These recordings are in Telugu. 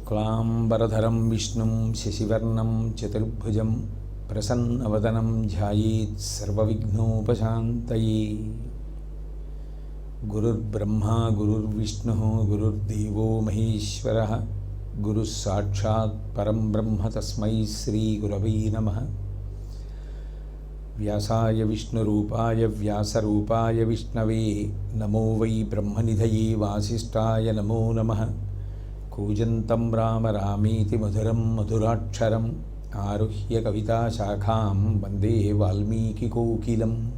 शुक्लांबरधरं विष्णुं शशिवर्णं चतुर्भुजं प्रसन्नवदनं ध्यायेत् सर्वविघ्नोपशान्तये। गुरुर्ब्रह्मा गुरुर्विष्णुः गुरुर्देवो महेश्वरः गुरुः साक्षात् परं ब्रह्म तस्मै श्रीगुरवे नमः। व्यासाय विष्णुरूपाय व्यासरूपाय विष्णवे नमो वै ब्रह्मनिधये वासिष्ठाय नमो नमः। कूजन्तं राम रामेति मधुरं मधुराक्षरम् आरुह्य कविताशाखां वन्दे वाल्मीकिकोकिलं।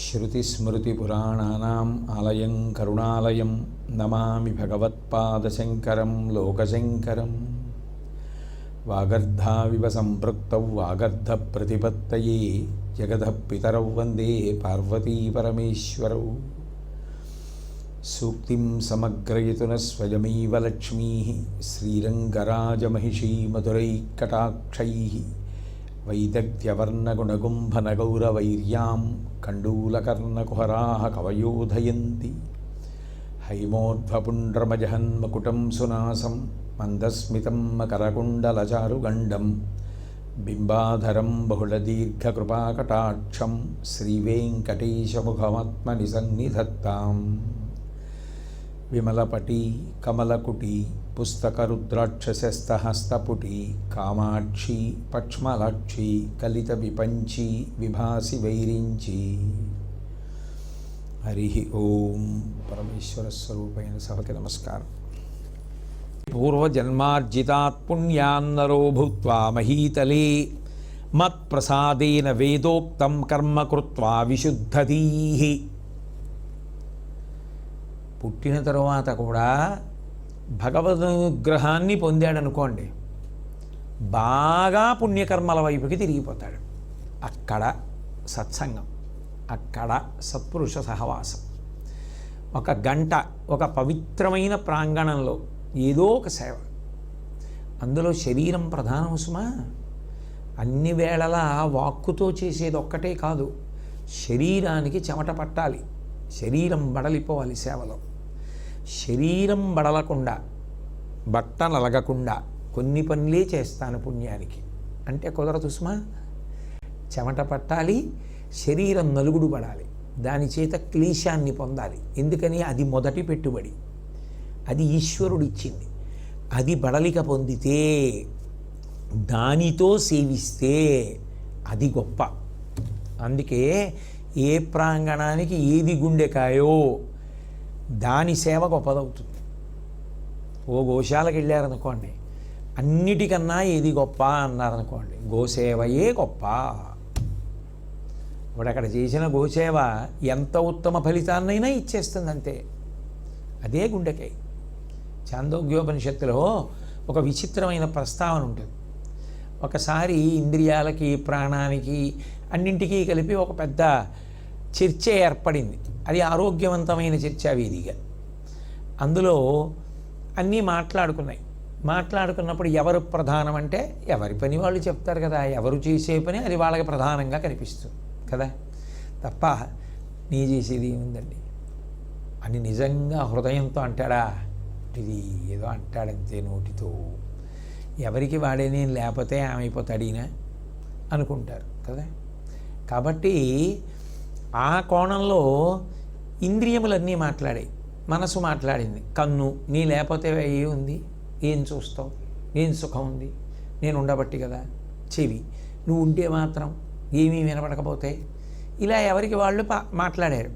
श्रुतिस्मृतिपुराणानाम् आलयं करुणालयं नमामि भगवत्पादशङ्करं लोकशङ्करम्। वागर्धाविव सम्पृक्तौ वागर्धप्रतिपत्तये जगतः पितरौ वन्दे पार्वती परमेश्वरौ। सूक्तिं समग्रयितुनः स्वयमेव लक्ष्मीः श्रीरङ्गराजमहिषी मधुरैकटाक्षैः वैदग्ध्यवर्णगुणगुम्भनगौरवैर्यां कण्डूलकर्णकुहराः कवयोधयन्ति। हैमोध्वपुण्ड्रमजहन्मकुटं सुनासं मन्दस्मितं मकरकुण्डलचारुगण्डं बिम्बाधरं बहुलदीर्घकृपाकटाक्षं श्रीवेङ्कटेशमुखमात्मनि सन्निधत्ताम्। विमलपटी कमलकुटी पुस्तकरुद्राक्षसस्तहस्तपुटी कामाक्षी पक्ष्मलाक्षी कलितविपञ्ची विभासि वैरिञ्ची। हरि ओम परमेश्वर स्वरूपैन सभके नमस्कार। पूर्वजन्मार्जितात् पुण्यान्नरो भूत्वा महीतले मत्प्रसादेन वेदोक्तं कर्म कृत्वा विशुद्धधीः। పుట్టిన తరువాత కూడా భగవదనుగ్రహాన్ని పొందాడనుకోండి, బాగా పుణ్యకర్మల వైపుకి తిరిగిపోతాడు. అక్కడ సత్సంగం, అక్కడ సత్పురుష సహవాసం, ఒక గంట ఒక పవిత్రమైన ప్రాంగణంలో ఏదో ఒక సేవ. అందులో శరీరం ప్రధానం సుమా. అన్ని వేళలా వాక్కుతో చేసేది ఒక్కటే కాదు, శరీరానికి చెమట పట్టాలి, శరీరం బడలిపోవాలి సేవలో. శరీరం బడలకుండా బట్ట నలగకుండా కొన్ని పనులే చేస్తాను పుణ్యానికి అంటే కుదరదు సుమా. చెమట పట్టాలి, శరీరం నలుగుడు పడాలి, దాని చేత క్లేశాన్ని పొందాలి. ఎందుకని? అది మొదటి పెట్టుబడి, అది ఈశ్వరుడిచ్చింది. అది బడలిక పొందితే, దానితో సేవిస్తే అది గొప్ప. అందుకే ఏ ప్రాంగణానికి ఏది గుండెకాయో దాని సేవ గొప్పదవుతుంది. ఓ గోశాలకు వెళ్ళారనుకోండి, అన్నిటికన్నా ఏది గొప్ప అన్నారనుకోండి, గోసేవయే గొప్ప. ఇప్పుడు అక్కడ చేసిన గోసేవ ఎంత ఉత్తమ ఫలితాన్నైనా ఇచ్చేస్తుంది, అంతే. అదే గుండెకాయ. ఛాందోగ్యోపనిషత్తులో ఒక విచిత్రమైన ప్రస్తావన ఉంటుంది. ఒకసారి ఇంద్రియాలకి ప్రాణానికి అన్నింటికీ కలిపి ఒక పెద్ద చర్చ ఏర్పడింది. అది ఆరోగ్యవంతమైన చర్చా వేదిక. అందులో అన్నీ మాట్లాడుకున్నప్పుడు ఎవరు ప్రధానం అంటే ఎవరి పని వాళ్ళు చెప్తారు కదా, ఎవరు చేసే పని అది వాళ్ళకి ప్రధానంగా కనిపిస్తుంది కదా. తప్ప నీ చేసేది ఏముందండి అని నిజంగా హృదయంతో అంటాడా? ఇది ఏదో అంటాడంతే నోటితో. ఎవరికి వాడే నేను లేకపోతే ఏమైపోతాడీనా అనుకుంటారు కదా. కాబట్టి ఆ కోణంలో ఇంద్రియములన్నీ మాట్లాడాయి, మనసు మాట్లాడింది. కన్ను నీ లేకపోతే ఉంది, ఏం చూస్తావు, ఏం సుఖం ఉంది, నేను ఉండబట్టి కదా. చెవి నువ్వు ఉంటే మాత్రం ఏమీ వినపడకపోతే. ఇలా ఎవరికి వాళ్ళు మాట్లాడారు.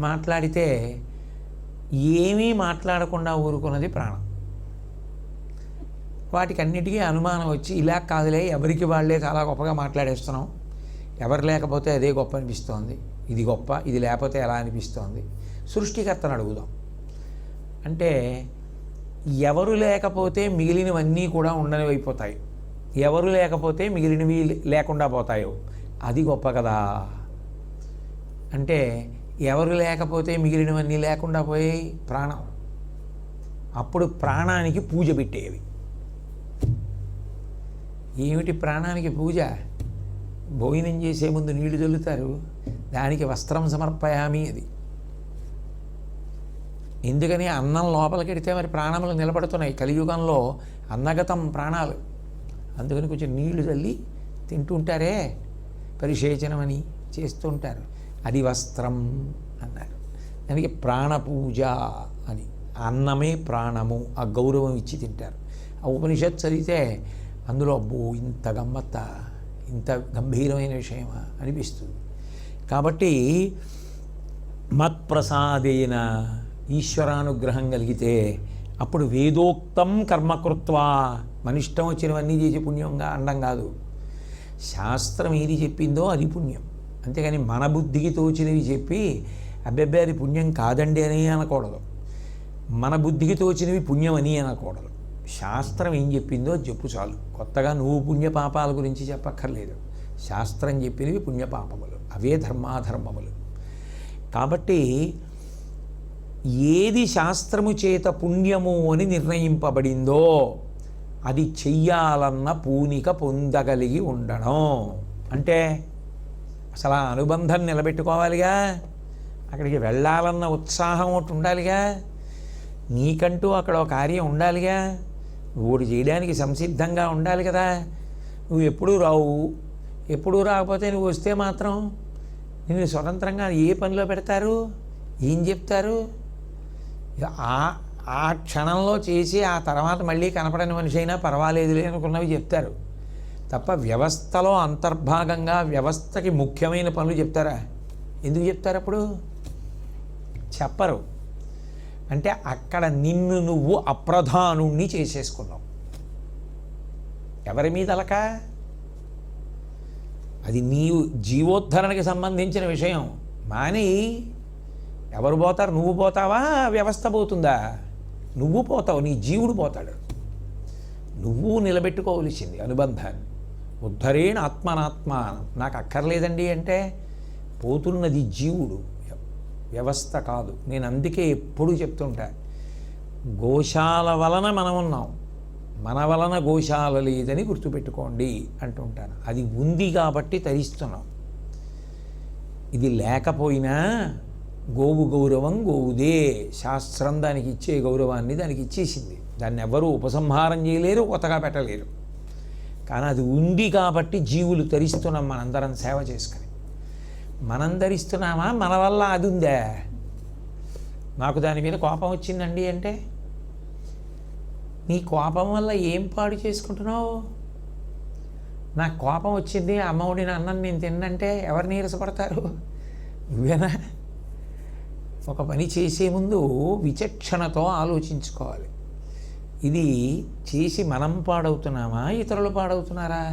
మాట్లాడితే ఏమీ మాట్లాడకుండా ఊరుకున్నది ప్రాణం. వాటికి అన్నిటికీ అనుమానం వచ్చి, ఇలా కాదులే, ఎవరికి వాళ్ళే చాలా గొప్పగా మాట్లాడేస్తున్నాం, ఎవరు లేకపోతే అదే గొప్ప అనిపిస్తోంది, ఇది గొప్ప, ఇది లేకపోతే ఎలా అనిపిస్తోంది, సృష్టికర్తను అడుగుదాం అంటే ఎవరు లేకపోతే మిగిలినవన్నీ కూడా ఉండనివి అయిపోతాయి, ఎవరు లేకపోతే మిగిలినవి లేకుండా పోతాయో అది గొప్ప కదా. అంటే ఎవరు లేకపోతే మిగిలినవన్నీ లేకుండా పోయాయి ప్రాణం. అప్పుడు ప్రాణానికి పూజ పెట్టేవి. ఏమిటి ప్రాణానికి పూజ? భోజనం చేసే ముందు నీళ్లు చల్లుతారు, దానికి వస్త్రం సమర్పయామి. అది ఎందుకని అన్నం లోపలికెడితే మరి ప్రాణములు నిలబడుతున్నాయి. కలియుగంలో అన్నగతం ప్రాణాలు. అందుకని కొంచెం నీళ్లు చల్లి తింటుంటారే, పరిశేచనమని చేస్తుంటారు. అది వస్త్రం అన్నారు. దానికి ప్రాణపూజ అని. అన్నమే ప్రాణము, ఆ గౌరవం ఇచ్చి తింటారు. ఆ ఉపనిషత్ చదివితే అందులో అబ్బో ఇంత గమ్మత్త, ఇంత గంభీరమైన విషయమా అనిపిస్తుంది. కాబట్టి మత్ప్రసాదేన ఈశ్వరానుగ్రహం కలిగితే అప్పుడు వేదోక్తం కర్మకృత్వా, మన ఇష్టం వచ్చినవన్నీ చేసి పుణ్యంగా అండం కాదు. శాస్త్రం ఏది చెప్పిందో అది పుణ్యం. అంతేగాని మన బుద్ధికి తోచినవి చెప్పి అబ్బెబ్బే అది పుణ్యం కాదండి అని అనకూడదు. మన బుద్ధికి తోచినవి పుణ్యం అని అనకూడదు. శాస్త్రం ఏం చెప్పిందో చెప్పు చాలు. కొత్తగా నువ్వు పుణ్యపాపాల గురించి చెప్పక్కర్లేదు. శాస్త్రం చెప్పినవి పుణ్యపాపములు, అవే ధర్మాధర్మములు. కాబట్టి ఏది శాస్త్రము చేత పుణ్యము అని నిర్ణయింపబడిందో అది చెయ్యాలన్న పూనిక పొందగలిగి ఉండడం. అంటే అసలు ఆ అనుబంధం నిలబెట్టుకోవాలిగా, అక్కడికి వెళ్ళాలన్న ఉత్సాహం ఒకటి ఉండాలిగా, నీకంటూ అక్కడ ఒక కార్యం ఉండాలిగా, నువ్వు చేయడానికి సంసిద్ధంగా ఉండాలి కదా. నువ్వు ఎప్పుడూ రావు, ఎప్పుడూ రాకపోతే నువ్వు వస్తే మాత్రం నిన్ను స్వతంత్రంగా ఏ పనిలో పెడతారు, ఏం చెప్తారు? ఆ క్షణంలో చేసి ఆ తర్వాత మళ్ళీ కనపడని మనిషి అయినా పర్వాలేదులే అనుకున్నవి చెప్తారు తప్ప వ్యవస్థలో అంతర్భాగంగా వ్యవస్థకి ముఖ్యమైన పనులు చెప్తారా? ఎందుకు చెప్తారు అప్పుడు? చెప్పరు. అంటే అక్కడ నిన్ను నువ్వు అప్రధానుణ్ణి చేసేసుకున్నావు. ఎవరి మీద అలక? అది నీవు జీవోద్ధరణకి సంబంధించిన విషయం. మాని ఎవరు పోతారు? నువ్వు పోతావా? వ్యవస్థ పోతుందా? నువ్వు పోతావు, నీ జీవుడు పోతాడు. నువ్వు నిలబెట్టుకోవలసింది అనుబంధాన్ని. ఉద్ధరేణ ఆత్మనాత్మానం. నాకు అక్కర్లేదండి అంటే పోతున్నది జీవుడు, వ్యవస్థ కాదు. నేను అందుకే ఎప్పుడూ చెప్తుంటా, గోశాల వలన మనం ఉన్నాం, మన వలన గోశాల లేదని గుర్తుపెట్టుకోండి అంటుంటాను. అది ఉంది కాబట్టి తరిస్తున్నాం. ఇది లేకపోయినా గోవు గౌరవం గోవుదే. శాస్త్రం దానికి ఇచ్చే గౌరవాన్ని దానికి ఇచ్చేసింది. దాన్ని ఎవరూ ఉపసంహారం చేయలేరు, కొత్తగా పెట్టలేరు. కానీ అది ఉంది కాబట్టి జీవులు తరిస్తున్నాం మనందరం సేవ చేసుకుని. మనం ధరిస్తున్నామా? మన వల్ల అది ఉందా? నాకు దాని మీద కోపం వచ్చిందండి అంటే నీ కోపం వల్ల ఏం పాడు చేసుకుంటున్నావు? నాకు కోపం వచ్చింది, అమ్మ వండిన అన్నం నేను తిన్నంటే ఎవరు నీరసపడతారు? నువ్వేనా? ఒక పని చేసే ముందు విచక్షణతో ఆలోచించుకోవాలి. ఇది చేసి మనం పాడవుతున్నామా, ఇతరులు పాడవుతున్నారా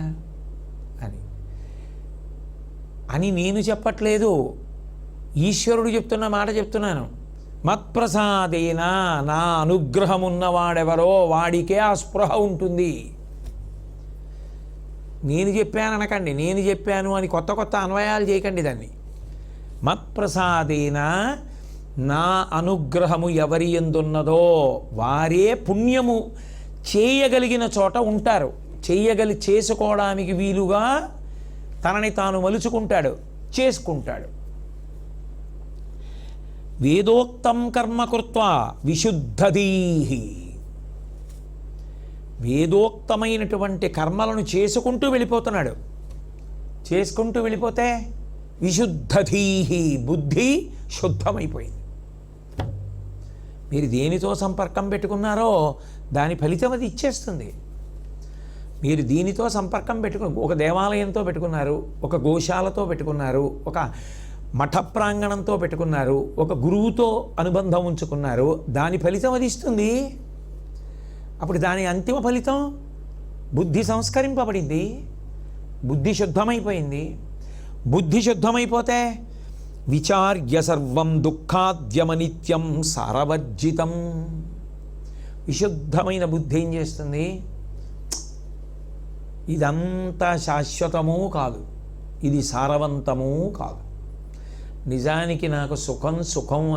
అని నేను చెప్పట్లేదు, ఈశ్వరుడు చెప్తున్న మాట చెప్తున్నాను. మత్ప్రసాదేన, నా అనుగ్రహం ఉన్నవాడెవరో వాడికే ఆ స్పృహ ఉంటుంది. నేను చెప్పాను అనకండి, నేను చెప్పాను అని కొత్త కొత్త అన్వయాలు చేయకండి దాన్ని. మత్ప్రసాదేన, నా అనుగ్రహము ఎవరి యందున్నదో వారే పుణ్యము చేయగలిగిన చోట ఉంటారు. చేసుకోవడానికి వీలుగా తనని తాను మలుచుకుంటాడు, చేసుకుంటాడు. వేదోక్తం కర్మ కృత్వా విశుద్ధధీః. వేదోక్తమైనటువంటి కర్మలను చేసుకుంటూ వెళ్ళిపోతున్నాడు. చేసుకుంటూ వెళ్ళిపోతే విశుద్ధధీః, బుద్ధి శుద్ధమైపోయింది. మీరు దేనితో సంపర్కం పెట్టుకున్నారో దాని ఫలితం అది ఇచ్చేస్తుంది. మీరు దీనితో సంపర్కం ఒక దేవాలయంతో పెట్టుకున్నారు, ఒక గోశాలతో పెట్టుకున్నారు, ఒక మఠ ప్రాంగణంతో పెట్టుకున్నారు, ఒక గురువుతో అనుబంధం ఉంచుకున్నారు, దాని ఫలితం అది ఇస్తుంది. అప్పుడు దాని అంతిమ ఫలితం బుద్ధి సంస్కరింపబడింది, బుద్ధి శుద్ధమైపోయింది. బుద్ధి శుద్ధమైపోతే విచార్య సర్వం దుఃఖాద్యమనిత్యం సారవర్జితం. విశుద్ధమైన బుద్ధి ఏం చేస్తుంది? ఇదంతా శాశ్వతమూ కాదు, ఇది సారవంతమూ కాదు. నిజానికి నాకు సుఖం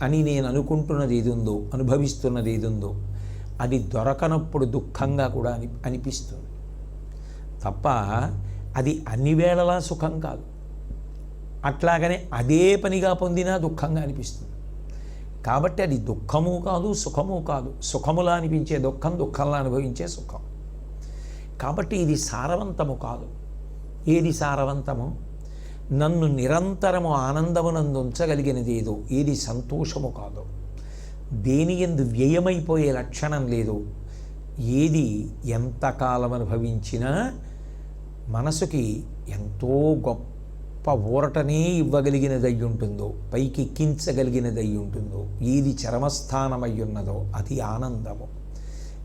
అని నేను అనుకుంటున్నది ఏది ఉందో, అనుభవిస్తున్నది ఏది ఉందో అది దొరకనప్పుడు దుఃఖంగా కూడా అనిపిస్తుంది తప్ప అది అన్ని వేళలా సుఖం కాదు. అట్లాగనే అదే పనిగా పొందినా దుఃఖంగా అనిపిస్తుంది. కాబట్టి అది దుఃఖము కాదు, సుఖము కాదు. సుఖములా అనిపించే దుఃఖం, దుఃఖంలా అనుభవించే సుఖం. కాబట్టి ఇది సారవంతము కాదు. ఏది సారవంతము? నన్ను నిరంతరము ఆనందమునందు ఉంచగలిగినదేదో, ఏది సంతోషము కాదు, దేని యందు వ్యయమైపోయే లక్షణం లేదు, ఏది ఎంతకాలం అనుభవించినా మనసుకి ఎంతో గొప్ప ఊరటనే ఇవ్వగలిగినదై ఉంటుందో, పైకి ఎక్కించగలిగినదై ఉంటుందో, ఏది చరమస్థానమై ఉన్నదో అది ఆనందము.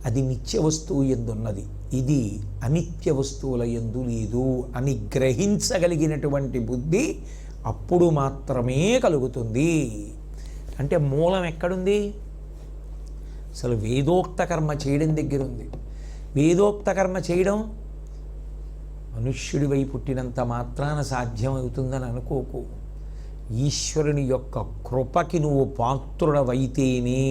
అది నిత్య వస్తువు ఎందున్నది, ఇది అనిత్య వస్తువుల యందు లేదు అని గ్రహించగలిగినటువంటి బుద్ధి అప్పుడు మాత్రమే కలుగుతుంది. అంటే మూలం ఎక్కడుంది? అసలు వేదోక్త కర్మ చేయడం దగ్గర ఉంది. వేదోక్త కర్మ చేయడం మనుష్యుడివై పుట్టినంత మాత్రాన సాధ్యమవుతుందని అనుకోకు. ఈశ్వరుని యొక్క కృపకి నువ్వు పాత్రుడవైతేనే,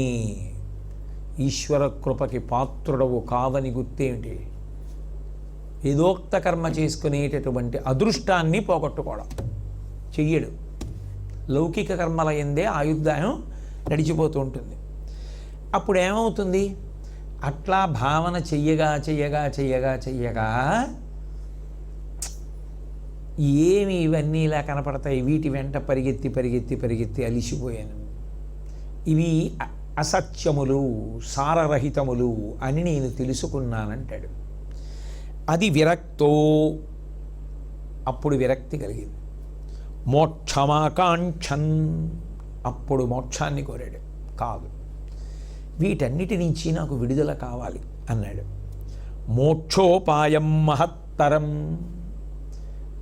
ఈశ్వర కృపకి పాత్రుడవు కావని గుర్తేమిటి? వేదోక్త కర్మ చేసుకునేటటువంటి అదృష్టాన్ని పోగొట్టుకోవడం. చెయ్యడు. లౌకిక కర్మల యందే ఆయుర్దాయం నడిచిపోతూ ఉంటుంది. అప్పుడు ఏమవుతుంది? అట్లా భావన చెయ్యగా చెయ్యగా చెయ్యగా చెయ్యగా ఏమి ఇవన్నీ ఇలా కనపడతాయి, వీటి వెంట పరిగెత్తి పరిగెత్తి పరిగెత్తి అలిసిపోయాను, ఇవి అసత్యములు, సారరహితములు అని నేను తెలుసుకున్నానంటాడు. అది విరక్తో, అప్పుడు విరక్తి కలిగింది. మోక్షమాకాంక్షన్, అప్పుడు మోక్షాన్ని కోరాడు. కాదు, వీటన్నిటి నుంచి నాకు విడుదల కావాలి అన్నాడు. మోక్షోపాయం మహత్తరం,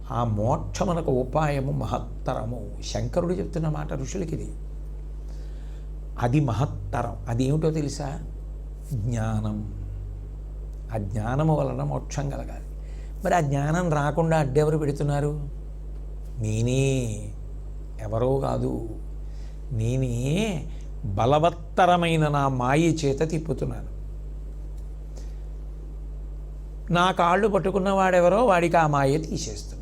ఆ మోక్షమునకు ఉపాయము మహత్తరము. శంకరుడు చెప్తున్న మాట ఋషులకి ఇది. అది మహత్తరం. అదేమిటో తెలుసా? జ్ఞానం. ఆ జ్ఞానము వలన మోక్షం కలగాలి. మరి ఆ జ్ఞానం రాకుండా అడ్డెవరు పెడుతున్నారు? నేనే, ఎవరో కాదు, నేనే బలవత్తరమైన నా మాయ చేత తిప్పుతున్నాను. నా కాళ్ళు పట్టుకున్నవాడెవరో వాడికి ఆ మాయ తీసేస్తున్నాను.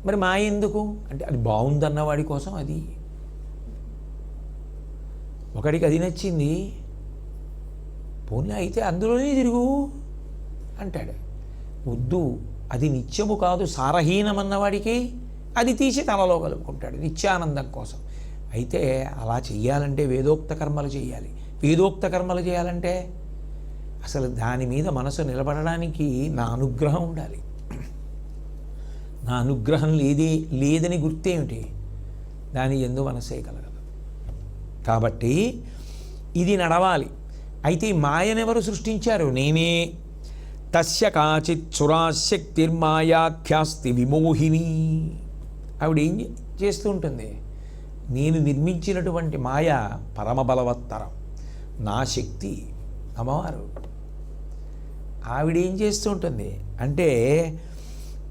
మరి మాయ ఎందుకు అంటే అది బాగుందన్న వాడి కోసం. అది ఒకడికి అది నచ్చింది, పోనీ అయితే అందులోనే తిరుగు అంటాడు. వద్దు, అది నిత్యము కాదు, సారహీనమన్నవాడికి అది తీసి తనలో కలుపుకుంటాడు నిత్యానందం కోసం. అయితే అలా చెయ్యాలంటే వేదోక్త కర్మలు చేయాలి. వేదోక్త కర్మలు చేయాలంటే అసలు దాని మీద మనసు నిలబడడానికి నా అనుగ్రహం ఉండాలి. నా అనుగ్రహం లేదని గుర్తేమిటి? దాని యందు మనసే కలగదు. కాబట్టి ఇది నడవాలి. అయితే ఈ మాయనెవరు సృష్టించారు? నేనే. తస్య కాచిత్ సురాశక్తిర్మాయాఖ్యాస్తి విమోహిని. ఆవిడ ఏం చేస్తూ ఉంటుంది? నేను నిర్మించినటువంటి మాయ పరమబలవత్తరం, నా శక్తి అమ్మవారు. ఆవిడేం చేస్తూ ఉంటుంది అంటే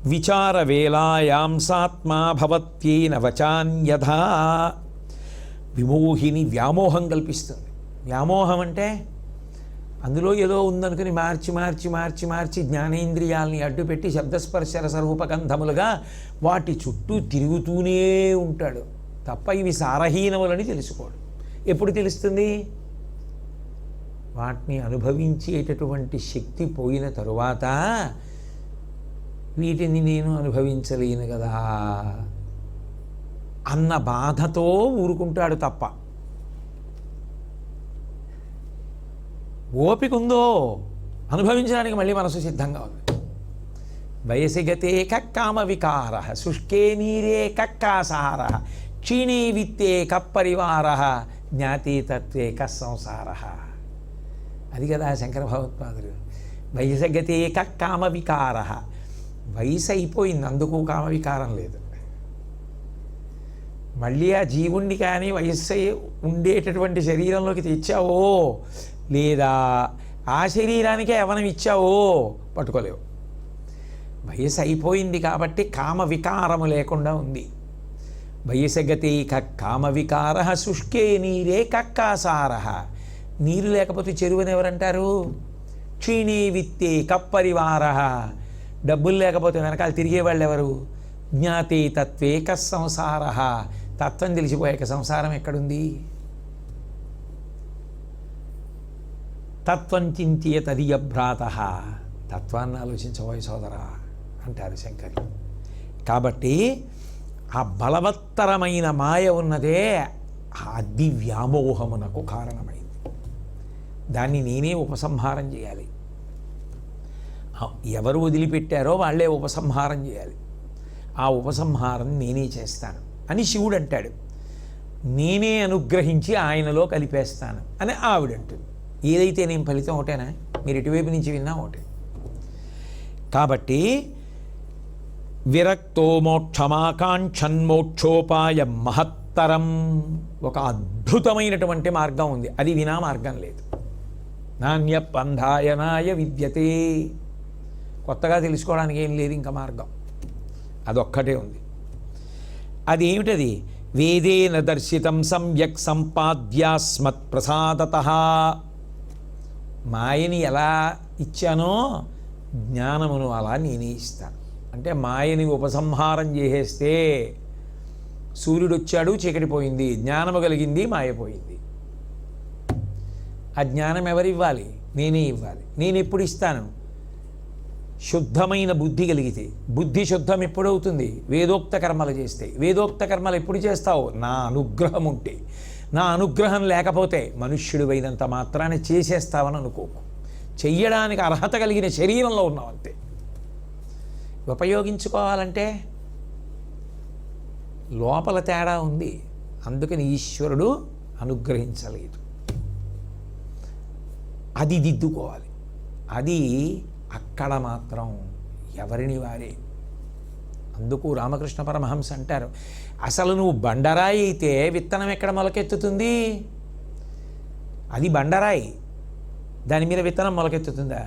విచార వేలాయాంసాత్మా భవత్యేన వచాన్యథా. విమోహిని, వ్యామోహం కల్పిస్తుంది. వ్యామోహం అంటే అందులో ఏదో ఉందనుకుని మార్చి మార్చి మార్చి మార్చి జ్ఞానేంద్రియాలని అడ్డుపెట్టి శబ్దస్పర్శ రసరూపగంధములుగా వాటి చుట్టూ తిరుగుతూనే ఉంటాడు తప్ప ఇవి సారహీనములని తెలుసుకోడు. ఎప్పుడు తెలుస్తుంది? వాటిని అనుభవించేటటువంటి శక్తి పోయిన తరువాత వీటిని నేను అనుభవించలేను కదా అన్న బాధతో ఊరుకుంటాడు తప్ప. ఓపిక ఉందో అనుభవించడానికి మళ్ళీ మనసు సిద్ధంగా ఉంది. వయసి గతే కక్కామ వికార, శుష్కే నీరే కక్కాసార, క్షీణే విత్తే కప్పరివార, జ్ఞాతే తత్వే కస్సంసార. అది కదా శంకర భగవత్పాదులు. వయసి గతే కక్కామ వికార, వయసు అయిపోయింది, అందుకు కామ వికారం లేదు. మళ్ళీ ఆ జీవుణ్ణి కానీ వయస్సు ఉండేటటువంటి శరీరంలోకి తెచ్చావో లేదా ఆ శరీరానికే యవనం ఇచ్చావో పట్టుకోలేవు. వయసు అయిపోయింది కాబట్టి కామ వికారము లేకుండా ఉంది. వయసగతే కామ వికార, శుష్కే నీరే కక్కాసార. నీరు లేకపోతే చెరువుని ఎవరంటారు? క్షీణే విత్తే కప్పరివార. డబ్బులు లేకపోతే వెనకాల తిరిగేవాళ్ళు ఎవరు? జ్ఞాతే తత్వే కస్సంసార. తత్వం తెలిసిపోయాక సంసారం ఎక్కడుంది? తత్వం చింత్య తదియ భ్రాత, తత్వాన్ని ఆలోచించబోయే సోదరా అంటారు శంకర్లు. కాబట్టి ఆ బలవత్తరమైన మాయ ఉన్నదే అది వ్యామోహమునకు కారణమైంది. దాన్ని నేనే ఉపసంహారం చేయాలి. ఎవరు వదిలిపెట్టారో వాళ్ళే ఉపసంహారం చేయాలి. ఆ ఉపసంహారం నేనే చేస్తాను అని శివుడు అంటాడు. నేనే అనుగ్రహించి ఆయనలో కలిపేస్తాను అని ఆవిడంటుంది. ఏదైతే నేను ఫలితం ఒకటేనా? మీరు ఎటువైపు నుంచి విన్నా ఒకటే. కాబట్టి విరక్తో మోక్షమాకాంక్షన్ మోక్షోపాయ మహత్తరం, ఒక అద్భుతమైనటువంటి మార్గం ఉంది. అది వినా మార్గం లేదు. నాణ్య పంధాయనాయ విద్యతే, కొత్తగా తెలుసుకోవడానికి ఏం లేదు ఇంకా మార్గం, అదొక్కటే ఉంది. అదేమిటది? వేదేన దర్శితం సమ్యక్ సంపాద్యాస్మత్ ప్రసాదతః. మాయని ఎలా ఇచ్చానో జ్ఞానమును అలా నేనే ఇస్తాను. అంటే మాయని ఉపసంహారం చేసేస్తే సూర్యుడు వచ్చాడు, చీకటి పోయింది, జ్ఞానము కలిగింది, మాయపోయింది. ఆ జ్ఞానం ఎవరివ్వాలి? నేనే ఇవ్వాలి. నేను ఎప్పుడు ఇస్తాను? శుద్ధమైన బుద్ధి కలిగితే. బుద్ధి శుద్ధం ఎప్పుడవుతుంది? వేదోక్త కర్మలు చేస్తే. వేదోక్త కర్మలు ఎప్పుడు చేస్తావు? నా అనుగ్రహం ఉంటే. నా అనుగ్రహం లేకపోతే మనుష్యుడివైనంత మాత్రాన్ని చేసేస్తావని అనుకోకు. చెయ్యడానికి అర్హత కలిగిన శరీరంలో ఉన్నావంతే. ఉపయోగించుకోవాలంటే లోపల తేడా ఉంది, అందుకని ఈశ్వరుడు అనుగ్రహించలేదు. అది దిద్దుకోవాలి. అది అక్కడ మాత్రం ఎవరిని వారే. అందుకు రామకృష్ణ పరమహంస అంటారు, అసలు నువ్వు బండరాయి అయితే విత్తనం ఎక్కడ మొలకెత్తుతుంది? అది బండరాయి, దాని మీద విత్తనం మొలకెత్తుతుందా?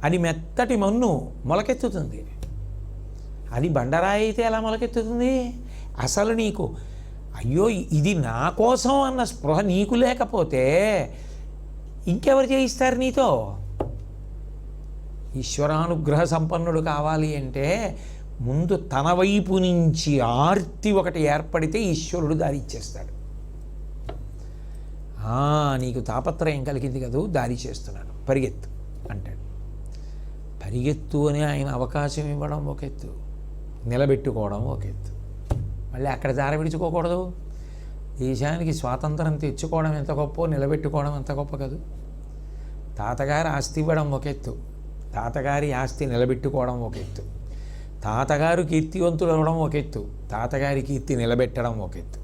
అది మెత్తటి మన్ను, మొలకెత్తుతుంది. అది బండరాయి అయితే ఎలా మొలకెత్తుతుంది? అసలు నీకు అయ్యో ఇది నా కోసం అన్న స్పృహ నీకు లేకపోతే ఇంకెవరు చేయిస్తారు నీతో? ఈశ్వరానుగ్రహ సంపన్నుడు కావాలి అంటే ముందు తన వైపు నుంచి ఆర్తి ఒకటి ఏర్పడితే ఈశ్వరుడు దారి ఇచ్చేస్తాడు. నీకు తాపత్రయం కలిగింది కదూ, దారి చేస్తున్నాను, పరిగెత్తు అంటాడు. పరిగెత్తు అని ఆయన అవకాశం ఇవ్వడం ఒక ఎత్తు, నిలబెట్టుకోవడం ఒక ఎత్తు. మళ్ళీ అక్కడ దారి విడుచుకోకూడదు. దేశానికి స్వాతంత్రం తెచ్చుకోవడం ఎంత గొప్ప, నిలబెట్టుకోవడం ఎంత గొప్ప కదూ. తాతగారి ఆస్తి ఇవ్వడం ఒక ఎత్తు, తాతగారి ఆస్తి నిలబెట్టుకోవడం ఒక ఎత్తు. తాతగారు కీర్తివంతులు అవ్వడం ఒక ఎత్తు, తాతగారి కీర్తి నిలబెట్టడం ఒక ఎత్తు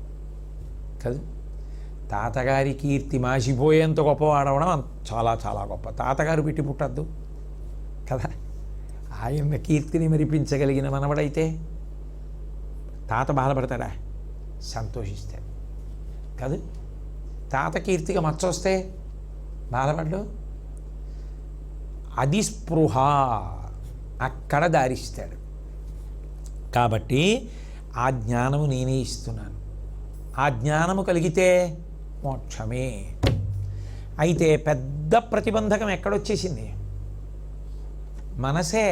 కదా. తాతగారి కీర్తి మాసిపోయేంత గొప్పవాడవడం చాలా చాలా గొప్ప. తాతగారు పెట్టి పుట్టద్దు కదా. ఆయన కీర్తిని మెరిపించగలిగిన మనవడైతే తాత బాధపడతాడా? సంతోషిస్తాడు కాదు. తాత కీర్తిగా మచ్చొస్తే బాధపడ్డు. అది స్పృహ, అక్కడ దారిస్తాడు. కాబట్టి ఆ జ్ఞానము నేనే ఇస్తున్నాను. ఆ జ్ఞానము కలిగితే మోక్షమే. అయితే పెద్ద ప్రతిబంధకం ఎక్కడొచ్చేసింది? మనసే.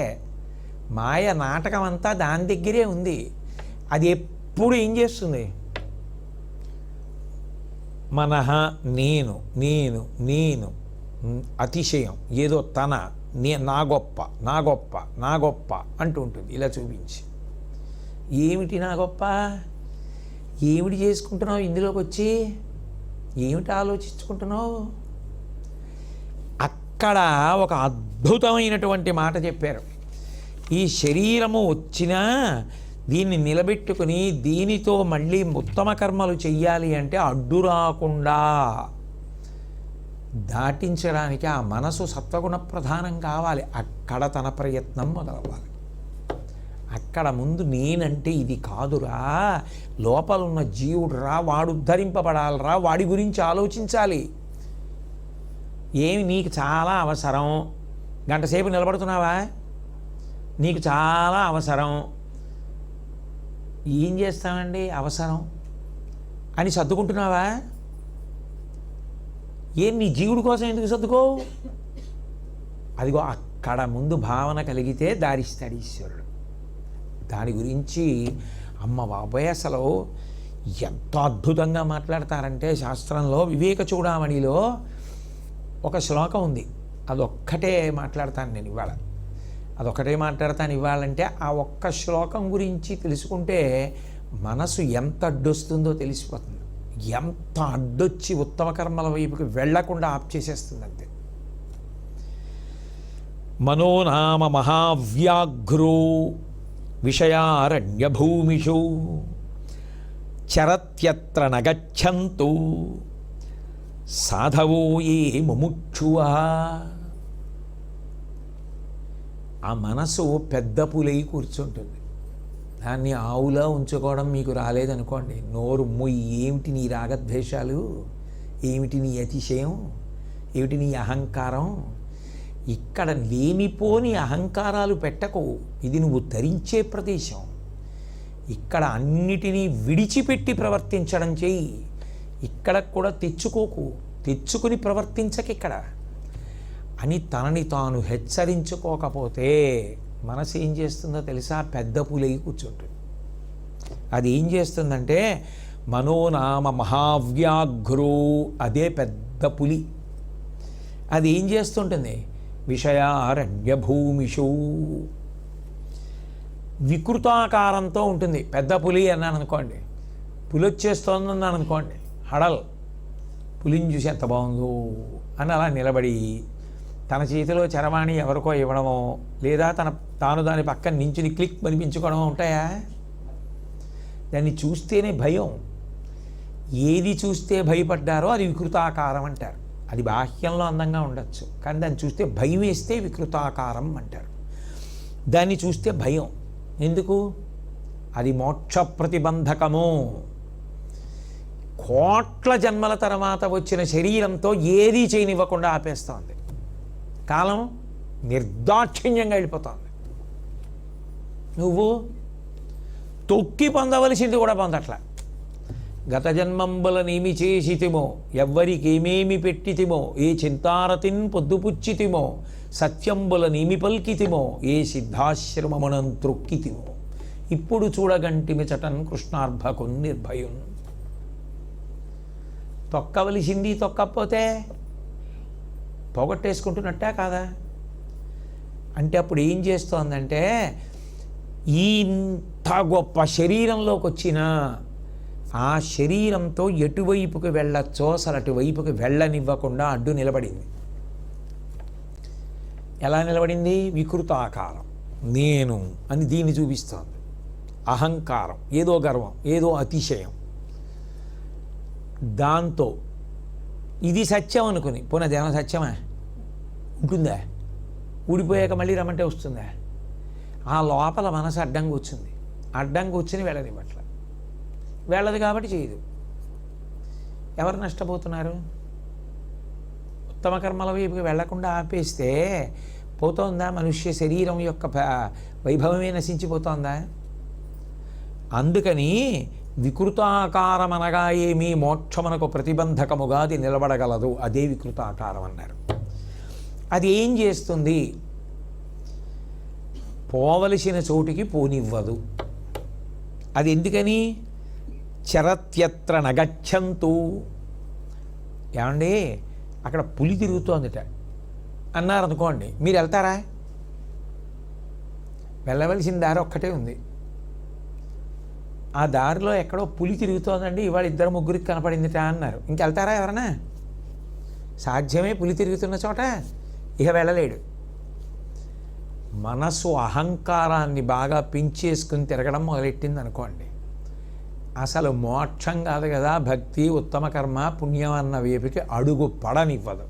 మాయ నాటకం అంతా దాని దగ్గరే ఉంది. అది ఎప్పుడు ఏం చేస్తుంది? మనహ నేను నేను నేను అతిశయం, ఏదో తన నా గొప్ప నా గొప్ప నా గొప్ప అంటూ ఉంటుంది. ఇలా చూపించి ఏమిటి నా గొప్ప? ఏమిటి చేసుకుంటున్నావు ఇందులోకి వచ్చి? ఏమిటి ఆలోచించుకుంటున్నావు? అక్కడ ఒక అద్భుతమైనటువంటి మాట చెప్పారు. ఈ శరీరము వచ్చినా దీన్ని నిలబెట్టుకుని దీనితో మళ్ళీ ఉత్తమ కర్మలు చెయ్యాలి అంటే అడ్డు రాకుండా దాటించడానికి ఆ మనసు సత్వగుణ ప్రధానం కావాలి. అక్కడ తన ప్రయత్నం మొదలవ్వాలి. అక్కడ ముందు నేనంటే ఇది కాదురా, లోపలున్న జీవుడురా, వాడు ఉద్ధరింపబడాలరా, వాడి గురించి ఆలోచించాలి. ఏమి నీకు చాలా అవసరం, గంటసేపు నిలబడుతున్నావా? నీకు చాలా అవసరం, ఏం చేస్తామండి అవసరం అని సర్దుకుంటున్నావా? ఏం నీ జీవుడి కోసం ఎందుకు సర్దుకోవు? అదిగో అక్కడ ముందు భావన కలిగితే దారిస్తాడు ఈశ్వరుడు. దాని గురించి అమ్మ బాబాయ్ అసలు ఎంత అద్భుతంగా మాట్లాడతారంటే శాస్త్రంలో వివేక చూడామణిలో ఒక శ్లోకం ఉంది, అదొక్కటే మాట్లాడతాను నేను ఇవాళ. అదొక్కటే మాట్లాడతాను ఇవ్వాలంటే ఆ ఒక్క శ్లోకం గురించి తెలుసుకుంటే మనసు ఎంత అడ్డొస్తుందో తెలిసిపోతుంది. ఎంత అడ్డొచ్చి ఉత్తమ కర్మల వైపుకి వెళ్లకుండా ఆప్ చేసేస్తుంది అంతే. మనోనామ మహావ్యాఘ్రో విషయారణ్యభూమిషు చరత్యత్ర నగచ్చంతు సాధవో ఏ ముముక్షువః. ఆ మనసు పెద్ద పులై కూర్చుంటుంది. దాన్ని ఆవులా ఉంచుకోవడం మీకు రాలేదనుకోండి, నోరు మొయ్యి, ఏమిటి నీ రాగద్వేషాలు, ఏమిటి నీ అతిశయం, ఏమిటి నీ అహంకారం, ఇక్కడ లేనిపోని అహంకారాలు పెట్టకు. ఇది నువ్వు ధరించే ప్రదేశం. ఇక్కడ అన్నిటినీ విడిచిపెట్టి ప్రవర్తించడం చెయ్యి. ఇక్కడ కూడా తెచ్చుకోకు, తెచ్చుకుని ప్రవర్తించకిక్కడ అని తనని తాను హెచ్చరించుకోకపోతే మనసు ఏం చేస్తుందో తెలుసా? పెద్ద పులై కూర్చుంటుంది. అది ఏం చేస్తుందంటే మనోనామ మహావ్యాఘ్రో, అదే పెద్ద పులి. అది ఏం చేస్తుంటుంది? విషయారణ్యభూమిషు, వికృతాకారంతో ఉంటుంది. పెద్ద పులి అన్నాను అనుకోండి, పులి వచ్చేస్తోందన్నాను అనుకోండి, హడల్, పులిని చూసి ఎంత బాగుందో అని అలా నిలబడి తన చేతిలో చరవాణి ఎవరికో ఇవ్వడమో, లేదా తాను దాని పక్కన నించుని క్లిక్ అనిపించుకోవడమో ఉంటాయా? దాన్ని చూస్తేనే భయం. ఏది చూస్తే భయపడ్డారో అది వికృతాకారం అంటారు. అది బాహ్యంలో అందంగా ఉండొచ్చు, కానీ దాన్ని చూస్తే భయం వేస్తే వికృతాకారం అంటారు. దాన్ని చూస్తే భయం ఎందుకు? అది మోక్ష ప్రతిబంధకము. కోట్ల జన్మల తర్వాత వచ్చిన శరీరంతో ఏదీ చేయనివ్వకుండా ఆపేస్తోంది. కాలం నిర్దాక్షిణ్యంగా వెళ్ళిపోతుంది. నువ్వు తొక్కి పొందవలసింది కూడా పొందట్లా. గత జన్మంబులనేమి చేసితిమో, ఎవ్వరికేమేమి పెట్టితిమో, ఏ చింతారతిన్ పొద్దుపుచ్చితిమో, సత్యంబులనేమి పల్కితిమో, ఏ సిద్ధాశ్రమమునం త్రొక్కితిమో, ఇప్పుడు చూడగంటిమి చటన్ కృష్ణార్భకున్ నిర్భయున్. తొక్కవలసింది తొక్కపోతే పోగొట్టేసుకుంటున్నట్టే కాదా? అంటే అప్పుడు ఏం చేస్తోందంటే ఇంత గొప్ప శరీరంలోకి వచ్చిన ఆ శరీరంతో ఎటువైపుకి వెళ్ళొచ్చో అసలు అటువైపుకి వెళ్ళనివ్వకుండా అడ్డు నిలబడింది. ఎలా నిలబడింది? వికృతాకారం, నేను అని దీన్ని చూపిస్తోంది. అహంకారం, ఏదో గర్వం, ఏదో అతిశయం. దాంతో ఇది సత్యం అనుకుని, పోనీ దేవ సత్యమా ఉంటుందా? ఊడిపోయాక మళ్ళీ రమ్మంటే వస్తుందా? ఆ లోపల మనసు అడ్డంగా వచ్చింది. అడ్డంగా వచ్చిన వెళ్ళనివ్వట్ల. వెళ్ళదు కాబట్టి చేయదు. ఎవరు నష్టపోతున్నారు? ఉత్తమ కర్మల వైపుకి వెళ్లకుండా ఆపేస్తే పోతోందా? మనుష్య శరీరం యొక్క వైభవమే నశించిపోతోందా? అందుకని వికృతాకారమనగా ఏమీ మోక్షమునకు ప్రతిబంధకముగా అది నిలబడగలదు. అదే వికృతాకారం అన్నారు. అది ఏం చేస్తుంది? పోవలసిన చోటికి పోనివ్వదు. అది ఎందుకని? చరత్యత్ర నగచ్చంతు. ఏమండి, అక్కడ పులి తిరుగుతోందిట అన్నారనుకోండి, మీరు వెళ్తారా? వెళ్ళవలసిన దారి ఒక్కటే ఉంది. ఆ దారిలో ఎక్కడో పులి తిరుగుతోందండి, ఇవాళ 2-3 కనపడిందిట అన్నారు. ఇంకెళ్తారా ఎవరన్నా? సాధ్యమే, పులి తిరుగుతున్న చోట ఇక వెళ్ళలేడు. మనసు అహంకారాన్ని బాగా పెంచేసుకుని తిరగడం మొదలెట్టింది అనుకోండి, అసలు మోక్షం కాదు కదా, భక్తి, ఉత్తమ కర్మ, పుణ్యం అన్న వైపుకి అడుగు పడనివ్వదు.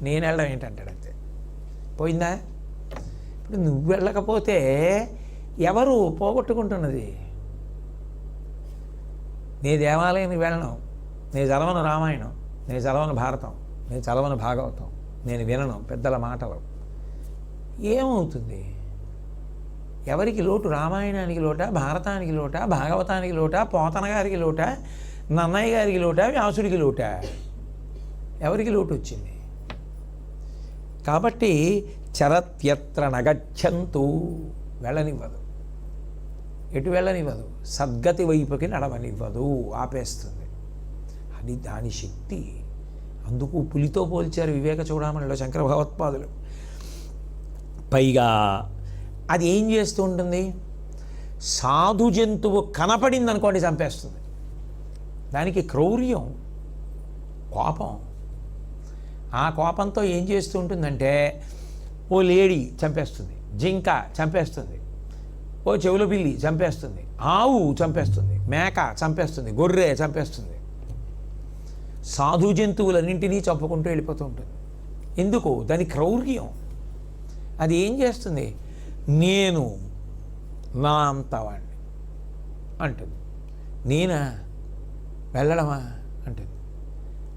నేను వెళ్ళడం ఏంటంటాడు అంతే. పోయిందా? ఇప్పుడు నువ్వు వెళ్ళకపోతే ఎవరు పోగొట్టుకుంటున్నది? నీ దేవాలయానికి వెళ్ళను, నేను చదవను రామాయణం, నేను చదవను భారతం, నేను చదవను భాగవతం, నేను వినను పెద్దల మాటలు, ఏమవుతుంది? ఎవరికి లోటు? రామాయణానికి లోట, భారతానికి లోట, భాగవతానికి లోట, పోతన గారికి లోట, నన్నయ్య గారికి లోట, వ్యాసుడికి లోట? ఎవరికి లోటు వచ్చింది? కాబట్టి చరత్యత్ర నగచ్చంతు, వెళ్ళనివ్వదు. ఎటు వెళ్ళనివ్వదు? సద్గతి వైపుకి నడవనివ్వదు, ఆపేస్తుంది. అది దాని శక్తి. అందుకు పులితో పోల్చారు వివేక చూడమణిలో శంకర భగవత్పాదులు. పైగా అది ఏం చేస్తూ ఉంటుంది, సాధు జంతువు కనపడింది అనుకోండి చంపేస్తుంది. దానికి క్రౌర్యం, కోపం. ఆ కోపంతో ఏం చేస్తూ ఉంటుందంటే ఓ లేడీ చంపేస్తుంది, జింక చంపేస్తుంది, ఓ చెవుల పిల్లి చంపేస్తుంది, ఆవు చంపేస్తుంది, మేక చంపేస్తుంది, గొర్రె చంపేస్తుంది. సాధు జంతువులన్నింటినీ చంపుకుంటూ వెళ్ళిపోతూ ఉంటుంది. ఎందుకు? దాని క్రౌర్యం. అది ఏం చేస్తుంది, నేను నా అంతవాణ్ణి అంటుంది. నేనా వెళ్ళడమా అంటుంది.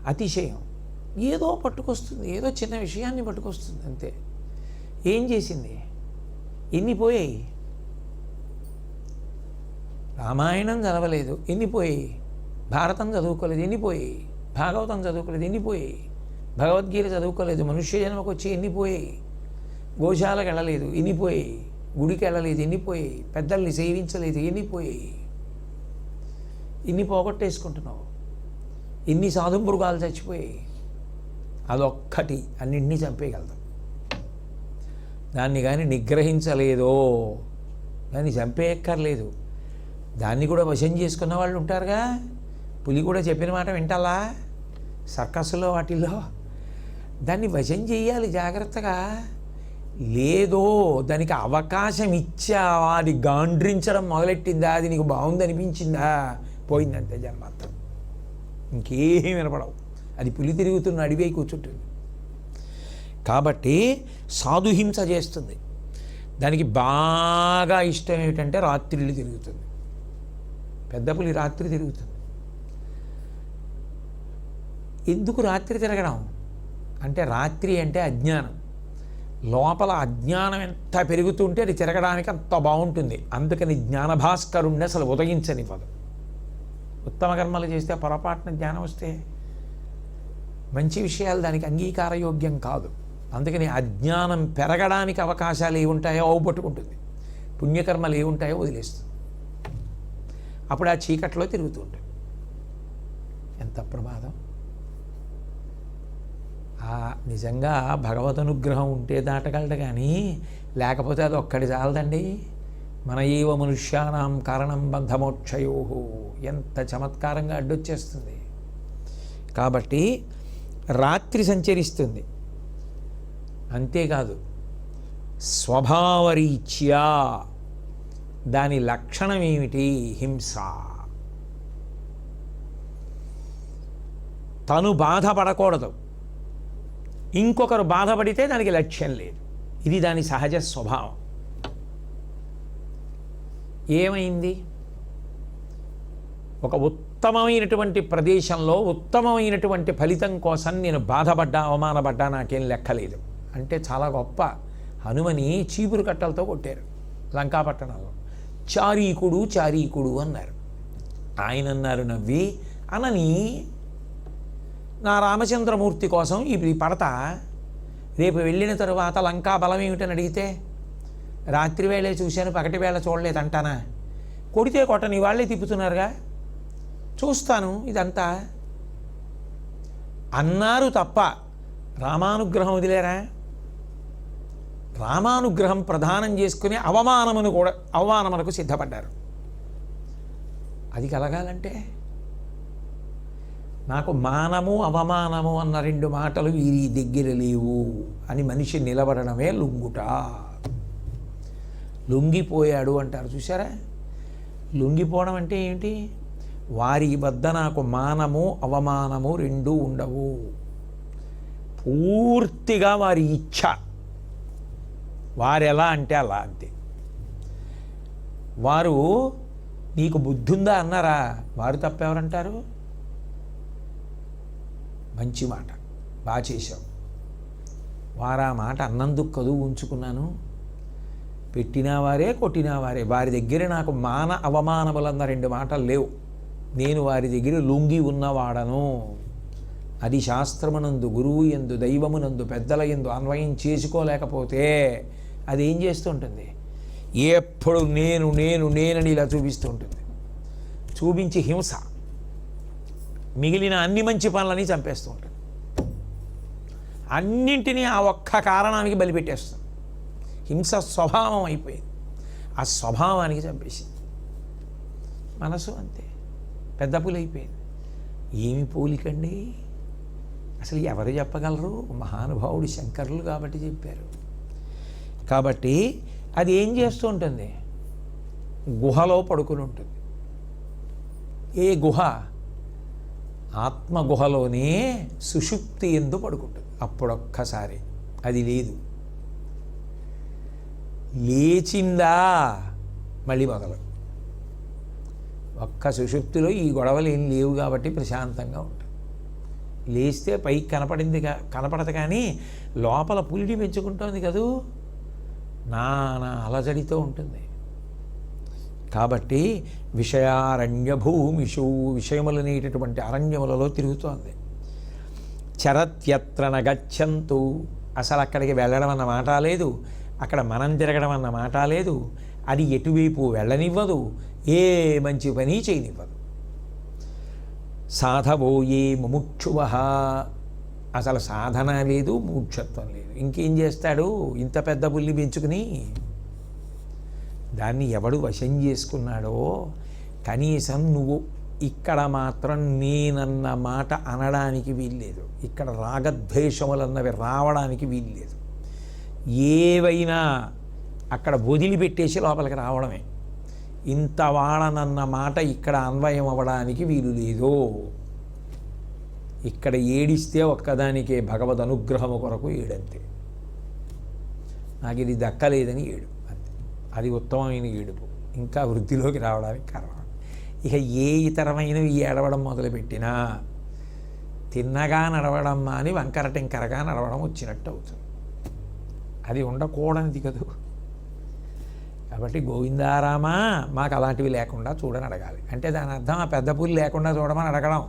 అతిశయం. ఏదో పట్టుకొస్తుంది, ఏదో చిన్న విషయాన్ని పట్టుకొస్తుంది అంతే. ఏం చేసింది? ఎన్ని పోయాయి? రామాయణం చదవలేదు, ఎన్ని పోయాయి? భారతం చదువుకోలేదు, ఎన్ని పోయాయి? భాగవతం చదువుకోలేదు, ఎన్ని పోయాయి? భగవద్గీత చదువుకోలేదు, మనుష్య జన్మకు వచ్చి ఎన్ని పోయాయి? గోశాలకు వెళ్ళలేదు, ఎన్ని పోయాయి? గుడికి వెళ్ళలేదు, ఎన్ని పోయాయి? పెద్దల్ని సేవించలేదు, ఎన్ని పోయాయి? ఇన్ని పోగొట్టేసుకుంటున్నావు. ఇన్ని సాధు మృగాలు చచ్చిపోయాయి. అదొక్కటి అన్నింటినీ చంపేయగలదు. దాన్ని కానీ నిగ్రహించలేదో దాన్ని చంపేయక్కర్లేదు. దాన్ని కూడా వశం చేసుకున్న వాళ్ళు ఉంటారుగా. పులి కూడా చెప్పిన మాట వింటాలా? సర్కస్లో వాటిల్లో దాన్ని వశం చేయాలి జాగ్రత్తగా. లేదో దానికి అవకాశం ఇచ్చా, అది గాండ్రించడం మొదలెట్టిందా, అది నీకు బాగుంది అనిపించిందా, పోయిందంతే జన్మాంతం. ఇంకేం వినపడవు. అది పులి తిరుగుతున్న అడివే కూర్చుంటుంది. కాబట్టి సాధుహింస చేస్తుంది. దానికి బాగా ఇష్టం ఏమిటంటే రాత్రిళ్ళు తిరుగుతుంది. పెద్ద పులి రాత్రి తిరుగుతుంది. ఎందుకు రాత్రి తిరగడం అంటే, రాత్రి అంటే అజ్ఞానం. లోపల అజ్ఞానం ఎంత పెరుగుతుంటే అది తిరగడానికి అంత బాగుంటుంది. అందుకని జ్ఞానభాస్కరుణ్ణి అసలు ఉదయించనివ్వదు. ఉత్తమ కర్మలు చేస్తే పొరపాటున జ్ఞానం వస్తే మంచి విషయాలు దానికి అంగీకారయోగ్యం కాదు. అందుకని అజ్ఞానం పెరగడానికి అవకాశాలు ఏ ఉంటాయో అవపట్టుకుంటుంది, పుణ్యకర్మలు ఏ ఉంటాయో వదిలేస్తుంది. అప్పుడు ఆ చీకట్లో తిరుగుతూ ఉంటుంది. ఎంత ప్రమాదం! నిజంగా భగవద్ అనుగ్రహం ఉంటే దాటగలడు, కానీ లేకపోతే అది ఒక్కడి చాలదండి. మన ఏవ మనుష్యానాం కారణం బంధమోక్షయో, ఎంత చమత్కారంగా అడ్డొచ్చేస్తుంది. కాబట్టి రాత్రి సంచరిస్తుంది. అంతేకాదు, స్వభావరీత్యా దాని లక్షణం ఏమిటి? హింస. తను బాధపడకూడదు, ఇంకొకరు బాధపడితే దానికి లక్ష్యం లేదు. ఇది దాని సహజ స్వభావం. ఏమైంది? ఒక ఉత్తమమైనటువంటి ప్రదేశంలో ఉత్తమమైనటువంటి ఫలితం కోసం నేను బాధపడ్డా, అవమానపడ్డా, నాకేం లెక్కలేదు అంటే చాలా గొప్ప. హనుమని చీపురు కట్టలతో కొట్టారు లంకాపట్టణంలో. చారీకుడు చారీకుడు అన్నారు. ఆయన అన్నారు నవ్వి, అనని నా రామచంద్రమూర్తి కోసం ఈ పడతా, రేపు వెళ్ళిన తరువాత లంకా బలం ఏమిటని అడిగితే రాత్రి వేళే చూశాను, పగటి వేళ చూడలేదు అంటానా? కొడితే కొట్టని, వాళ్ళే తిప్పుతున్నారుగా, చూస్తాను ఇదంతా అన్నారు తప్ప రామానుగ్రహం వదిలేరా? రామానుగ్రహం ప్రధానం చేసుకుని అవమానమునకు సిద్ధపడ్డారు. అది కలగాలంటే నాకు మానము అవమానము అన్న రెండు మాటలు వీరి దగ్గర లేవు అని మనిషి నిలబడడమే లొంగుట. లొంగిపోయాడు అంటారు చూసారా? లొంగిపోవడం అంటే ఏమిటి? వారి వద్ద నాకు మానము అవమానము రెండూ ఉండవు. పూర్తిగా వారి ఇచ్ఛ, వారెలా అంటే అలా అంతే. వారు నీకు బుద్ధి ఉందా అన్నారా? వారు తప్పెవరంటారు? మంచి మాట, బాగా చేశావు. వారు ఆ మాట అన్నందుకు కదువు ఉంచుకున్నాను. పెట్టినా వారే కొట్టినా వారే, వారి దగ్గర నాకు మాన అవమానములన్న రెండు మాటలు లేవు. నేను వారి దగ్గర లొంగి ఉన్నవాడను. అది శాస్త్రమునందు, గురువు యందు, దైవమునందు, పెద్దల యందు అన్వయం చేసుకోలేకపోతే అది ఏం చేస్తూ ఉంటుంది? ఎప్పుడు నేను నేను నేనని ఇలా చూపిస్తూ ఉంటుంది. చూపించి హింస, మిగిలిన అన్ని మంచి పనులని చంపేస్తూ ఉంటుంది. అన్నింటినీ ఆ ఒక్క కారణానికి బలిపెట్టేస్తుంది. హింస స్వభావం అయిపోయింది. ఆ స్వభావానికి చంపేసింది. మనసు అంతే, పెద్ద పులి అయిపోయింది. ఏమి పోలికండి అసలు, ఎవరు చెప్పగలరు? మహానుభావుడు శంకరులు కాబట్టి చెప్పారు. కాబట్టి అది ఏం చేస్తూ ఉంటుంది? గుహలో పడుకుని ఉంటుంది. ఏ గుహ? ఆత్మగుహలోనే సుషుప్తి ఎందు పడుకుంటుంది. అప్పుడొక్కసారి అది లేదు, లేచిందా మళ్ళీ మొదలు. ఒక్క సుషుప్తిలో ఈ గొడవలు ఏం లేవు కాబట్టి ప్రశాంతంగా ఉంటుంది. లేస్తే పైకి కనపడదు కానీ లోపల పులిని పెంచుకుంటోంది కదూ, నానా అలజడితో ఉంటుంది. కాబట్టి విషయారణ్య భూమిషు, విషయములనేటటువంటి అరణ్యములలో తిరుగుతోంది. చరత్యత్ర నగచ్చంతు, అసలు అక్కడికి వెళ్ళడం అన్న మాట లేదు, అక్కడ మనం తిరగడం అన్న మాట లేదు, అది ఎటువైపు వెళ్ళనివ్వదు, ఏ మంచి పని చేయనివ్వదు. సాధవోయే ముముక్షువ, అసలు సాధన లేదు, ముముక్షత్వం లేదు. ఇంకేం చేస్తాడు? ఇంత పెద్ద పుల్లి పెంచుకుని దాన్ని ఎవడు వశం చేసుకున్నాడో, కనీసం నువ్వు ఇక్కడ మాత్రం నేనన్న మాట అనడానికి వీల్లేదు, ఇక్కడ రాగద్వేషములన్నవి రావడానికి వీల్లేదు. ఏవైనా అక్కడ వదిలిపెట్టేసి లోపలికి రావడమే. ఇంత వాడనన్న మాట ఇక్కడ అన్వయం అవ్వడానికి వీలు లేదు. ఇక్కడ ఏడిస్తే ఒక్కదానికే భగవద్ అనుగ్రహము కొరకు ఏడంతే. నాకు ఇది దక్కలేదని ఏడు, అంతే. అది ఉత్తమమైన ఏడుపు, ఇంకా వృద్ధిలోకి రావడానికి కారణం. ఇక ఏ ఇతరమైనవి ఏడవడం మొదలుపెట్టినా తిన్నగా నడవడం అని వంకర టింకరగా నడవడం వచ్చినట్టు అవుతుంది. అది ఉండకూడనిది కదూ. కాబట్టి గోవిందారామా మాకు అలాంటివి లేకుండా చూడని అడగాలి. అంటే దాని అర్థం ఆ పెద్ద పులి లేకుండా చూడమని అడగడం.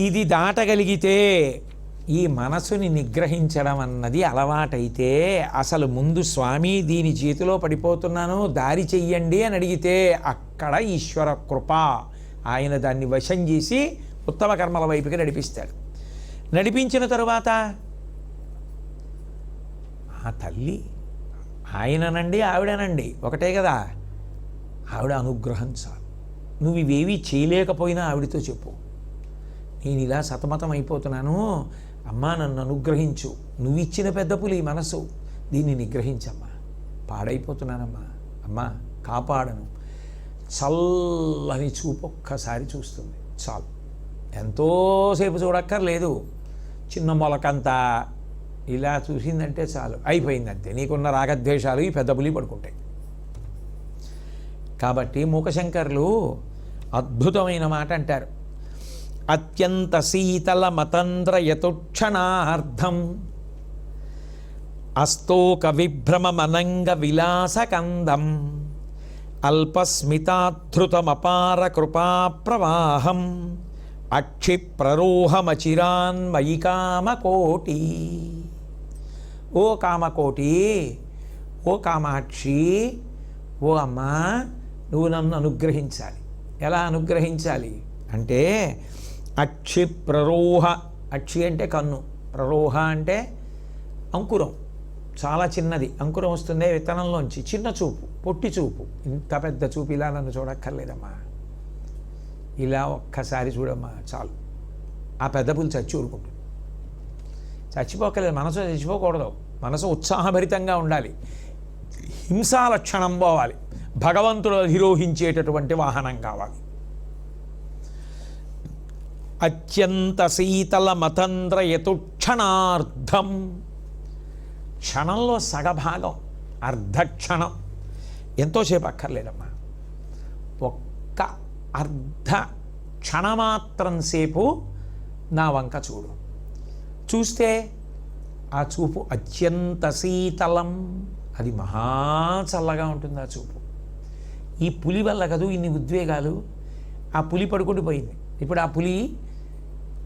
ఇది దాటగలిగితే, ఈ మనసుని నిగ్రహించడం అన్నది అలవాటైతే, అసలు ముందు స్వామి దీని చేతిలో పడిపోతున్నాను దారి చెయ్యండి అని అడిగితే అక్కడ ఈశ్వర కృప, ఆయన దాన్ని వశం చేసి ఉత్తమ కర్మల వైపుకి నడిపిస్తాడు. నడిపించిన తరువాత ఆ తల్లి, ఆయననండి ఆవిడనండి ఒకటే కదా, ఆవిడ అనుగ్రహం చాలు. నువ్వు ఇవేవి చేయలేకపోయినా ఆవిడతో చెప్పు, నేను ఇలా సతమతం అయిపోతున్నాను, అమ్మా నన్ను అనుగ్రహించు, నువ్వు ఇచ్చిన పెద్ద పులి మనసు, దీన్ని నిగ్రహించమ్మా, పాడైపోతున్నానమ్మా, అమ్మా కాపాడను. చల్లని చూపు ఒక్కసారి చూస్తుంది చాలు. ఎంతోసేపు చూడక్కర్లేదు, చిన్న మొలకంతా ఇలా చూసిందంటే చాలు, అయిపోయిందంతే. నీకున్న రాగద్వేషాలు ఈ పెద్ద పులి పడుకుంటాయి. కాబట్టి మూకశంకర్లు అద్భుతమైన మాట అంటారు. అత్యంత శీతల మతంద్ర యతుక్షణార్థం అస్తోక విభ్రమమనంగ విలాసకందం అల్పస్మితాధృతమపార కృపాప్రవాహం అక్షిప్రరోహమచిరాన్మయి కామకోటి. ఓ కామకోటి, ఓ కామాక్షి, ఓ అమ్మా, నువ్వు నన్ను అనుగ్రహించాలి. ఎలా అనుగ్రహించాలి అంటే, అక్షి ప్రరోహ, అక్షి అంటే కన్ను, ప్రరోహ అంటే అంకురం, చాలా చిన్నది అంకురం వస్తుందే విత్తనంలోంచి, చిన్న చూపు, పొట్టి చూపు. ఇంత పెద్ద చూపు ఇలా నన్ను చూడక్కర్లేదమ్మా, ఇలా ఒక్కసారి చూడమ్మా చాలు. ఆ పెద్ద పులి చచ్చి ఊరుకుంటుంది. చచ్చిపోకలేదు, మనసు చచ్చిపోకూడదు, మనసు ఉత్సాహభరితంగా ఉండాలి, హింసా లక్షణం పోవాలి, భగవంతుడు అధిరోహించేటటువంటి వాహనం కావాలి. అత్యంత శీతల మతంద్ర యతుక్షణార్థం, క్షణంలో సగభాగం, అర్ధక్షణం, ఎంతోసేపు అక్కర్లేదమ్మా, ఒక్క అర్ధ క్షణమాత్రం సేపు నా వంక చూడు. చూస్తే ఆ చూపు అత్యంత శీతలం, అది మహా చల్లగా ఉంటుంది ఆ చూపు. ఈ పులి వల్ల కదూ ఇన్ని ఉద్వేగాలు. ఆ పులి పడుకుంటూ పోయింది, ఇప్పుడు ఆ పులి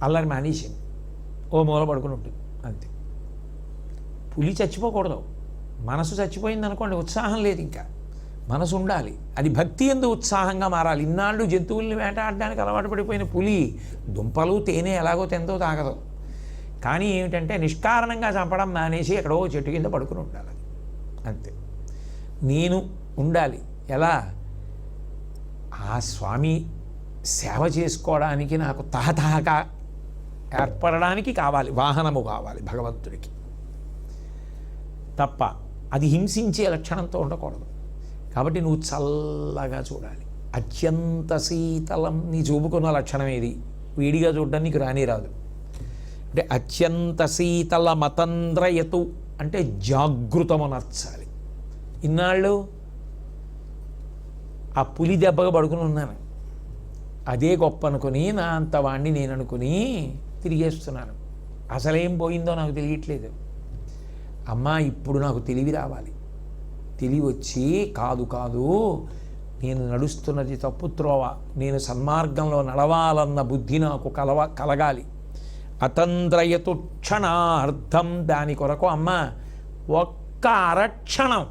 అల్లరి మానేసింది, ఓ మూల పడుకుని ఉంటుంది అంతే. పులి చచ్చిపోకూడదు, మనసు చచ్చిపోయింది అనుకోండి, ఉత్సాహం లేదు, ఇంకా మనసు ఉండాలి, అది భక్తి యందు ఉత్సాహంగా మారాలి. ఇన్నాళ్ళు జంతువుల్ని వేటాడడానికి అలవాటు పడిపోయిన పులి దుంపలు తేనె ఎలాగో తిందో తాగదు, కానీ ఏమిటంటే నిష్కారణంగా చంపడం మానేసి ఎక్కడో చెట్టు కింద పడుకుని ఉండాలి, అది అంతే. నేను ఉండాలి ఎలా? ఆ స్వామి సేవ చేసుకోవడానికి నాకు తహతహగా ఏర్పడడానికి కావాలి, వాహనము కావాలి భగవంతుడికి తప్ప అది హింసించే లక్షణంతో ఉండకూడదు. కాబట్టి నువ్వు చల్లగా చూడాలి. అత్యంత శీతలం నీ చూపుకున్న లక్షణం ఏది? వేడిగా చూడడం నీకు రాని రాదు. అంటే అత్యంత శీతల మతంద్రయతు అంటే జాగృతము నర్చాలి. ఇన్నాళ్ళు ఆ పులి దెబ్బగా పడుకుని ఉన్నాను, అదే గొప్ప అనుకుని నా అంత వాణ్ణి నేను అనుకుని తిరిగేస్తున్నాను. అసలేం పోయిందో నాకు తెలియట్లేదు. అమ్మా ఇప్పుడు నాకు తెలివి రావాలి. తెలివి వచ్చి కాదు కాదు నేను నడుస్తున్నది తప్పు త్రోవ, నేను సన్మార్గంలో నడవాలన్న బుద్ధి నాకు కలగాలి. అతంద్రయతు క్షణార్థం దాని కొరకు అమ్మ ఒక్క అరక్షణం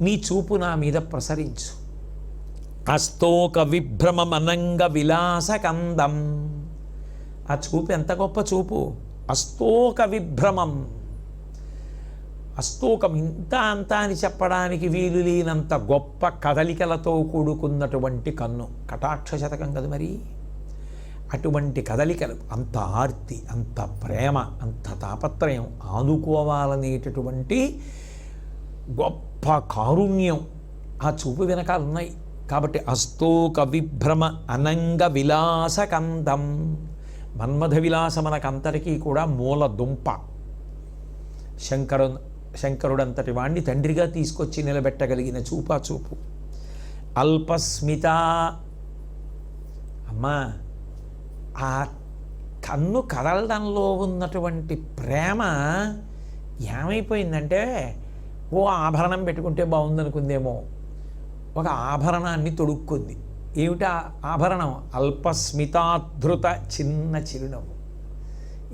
నీ చూపు నా మీద ప్రసరించు. అస్తోక విభ్రమమనంగ విలాసకందం. ఆ చూపు ఎంత గొప్ప చూపు! అస్తోక విభ్రమం. అస్తోకం ఇంత అంత అని చెప్పడానికి వీలు లేనంత గొప్ప కదలికలతో కూడుకున్నటువంటి కన్ను. కటాక్ష శతకం కదా మరి. అటువంటి కదలికలు, అంత ఆర్తి, అంత ప్రేమ, అంత తాపత్రయం, ఆదుకోవాలనేటటువంటి గొప్ప కారుణ్యం ఆ చూపు వెనకాల ఉన్నాయి. కాబట్టి అస్తోక విభ్రమ అనంగ విలాసకందం. మన్మథ విలాసమనకంతటికీ కూడా మూల దుంప. శంకరుడంతటి వాణ్ణి తండ్రిగా తీసుకొచ్చి నిలబెట్టగలిగిన చూపా చూపు. అల్పస్మిత. అమ్మా ఆ కన్ను కదలడంలో ఉన్నటువంటి ప్రేమ ఏమైపోయిందంటే, ఓ ఆభరణం పెట్టుకుంటే బాగుందనుకుందేమో, ఒక ఆభరణాన్ని తొడుక్కుంది. ఏమిటా ఆభరణం? అల్పస్మితాధృత చిన్న చిరునవ్వు.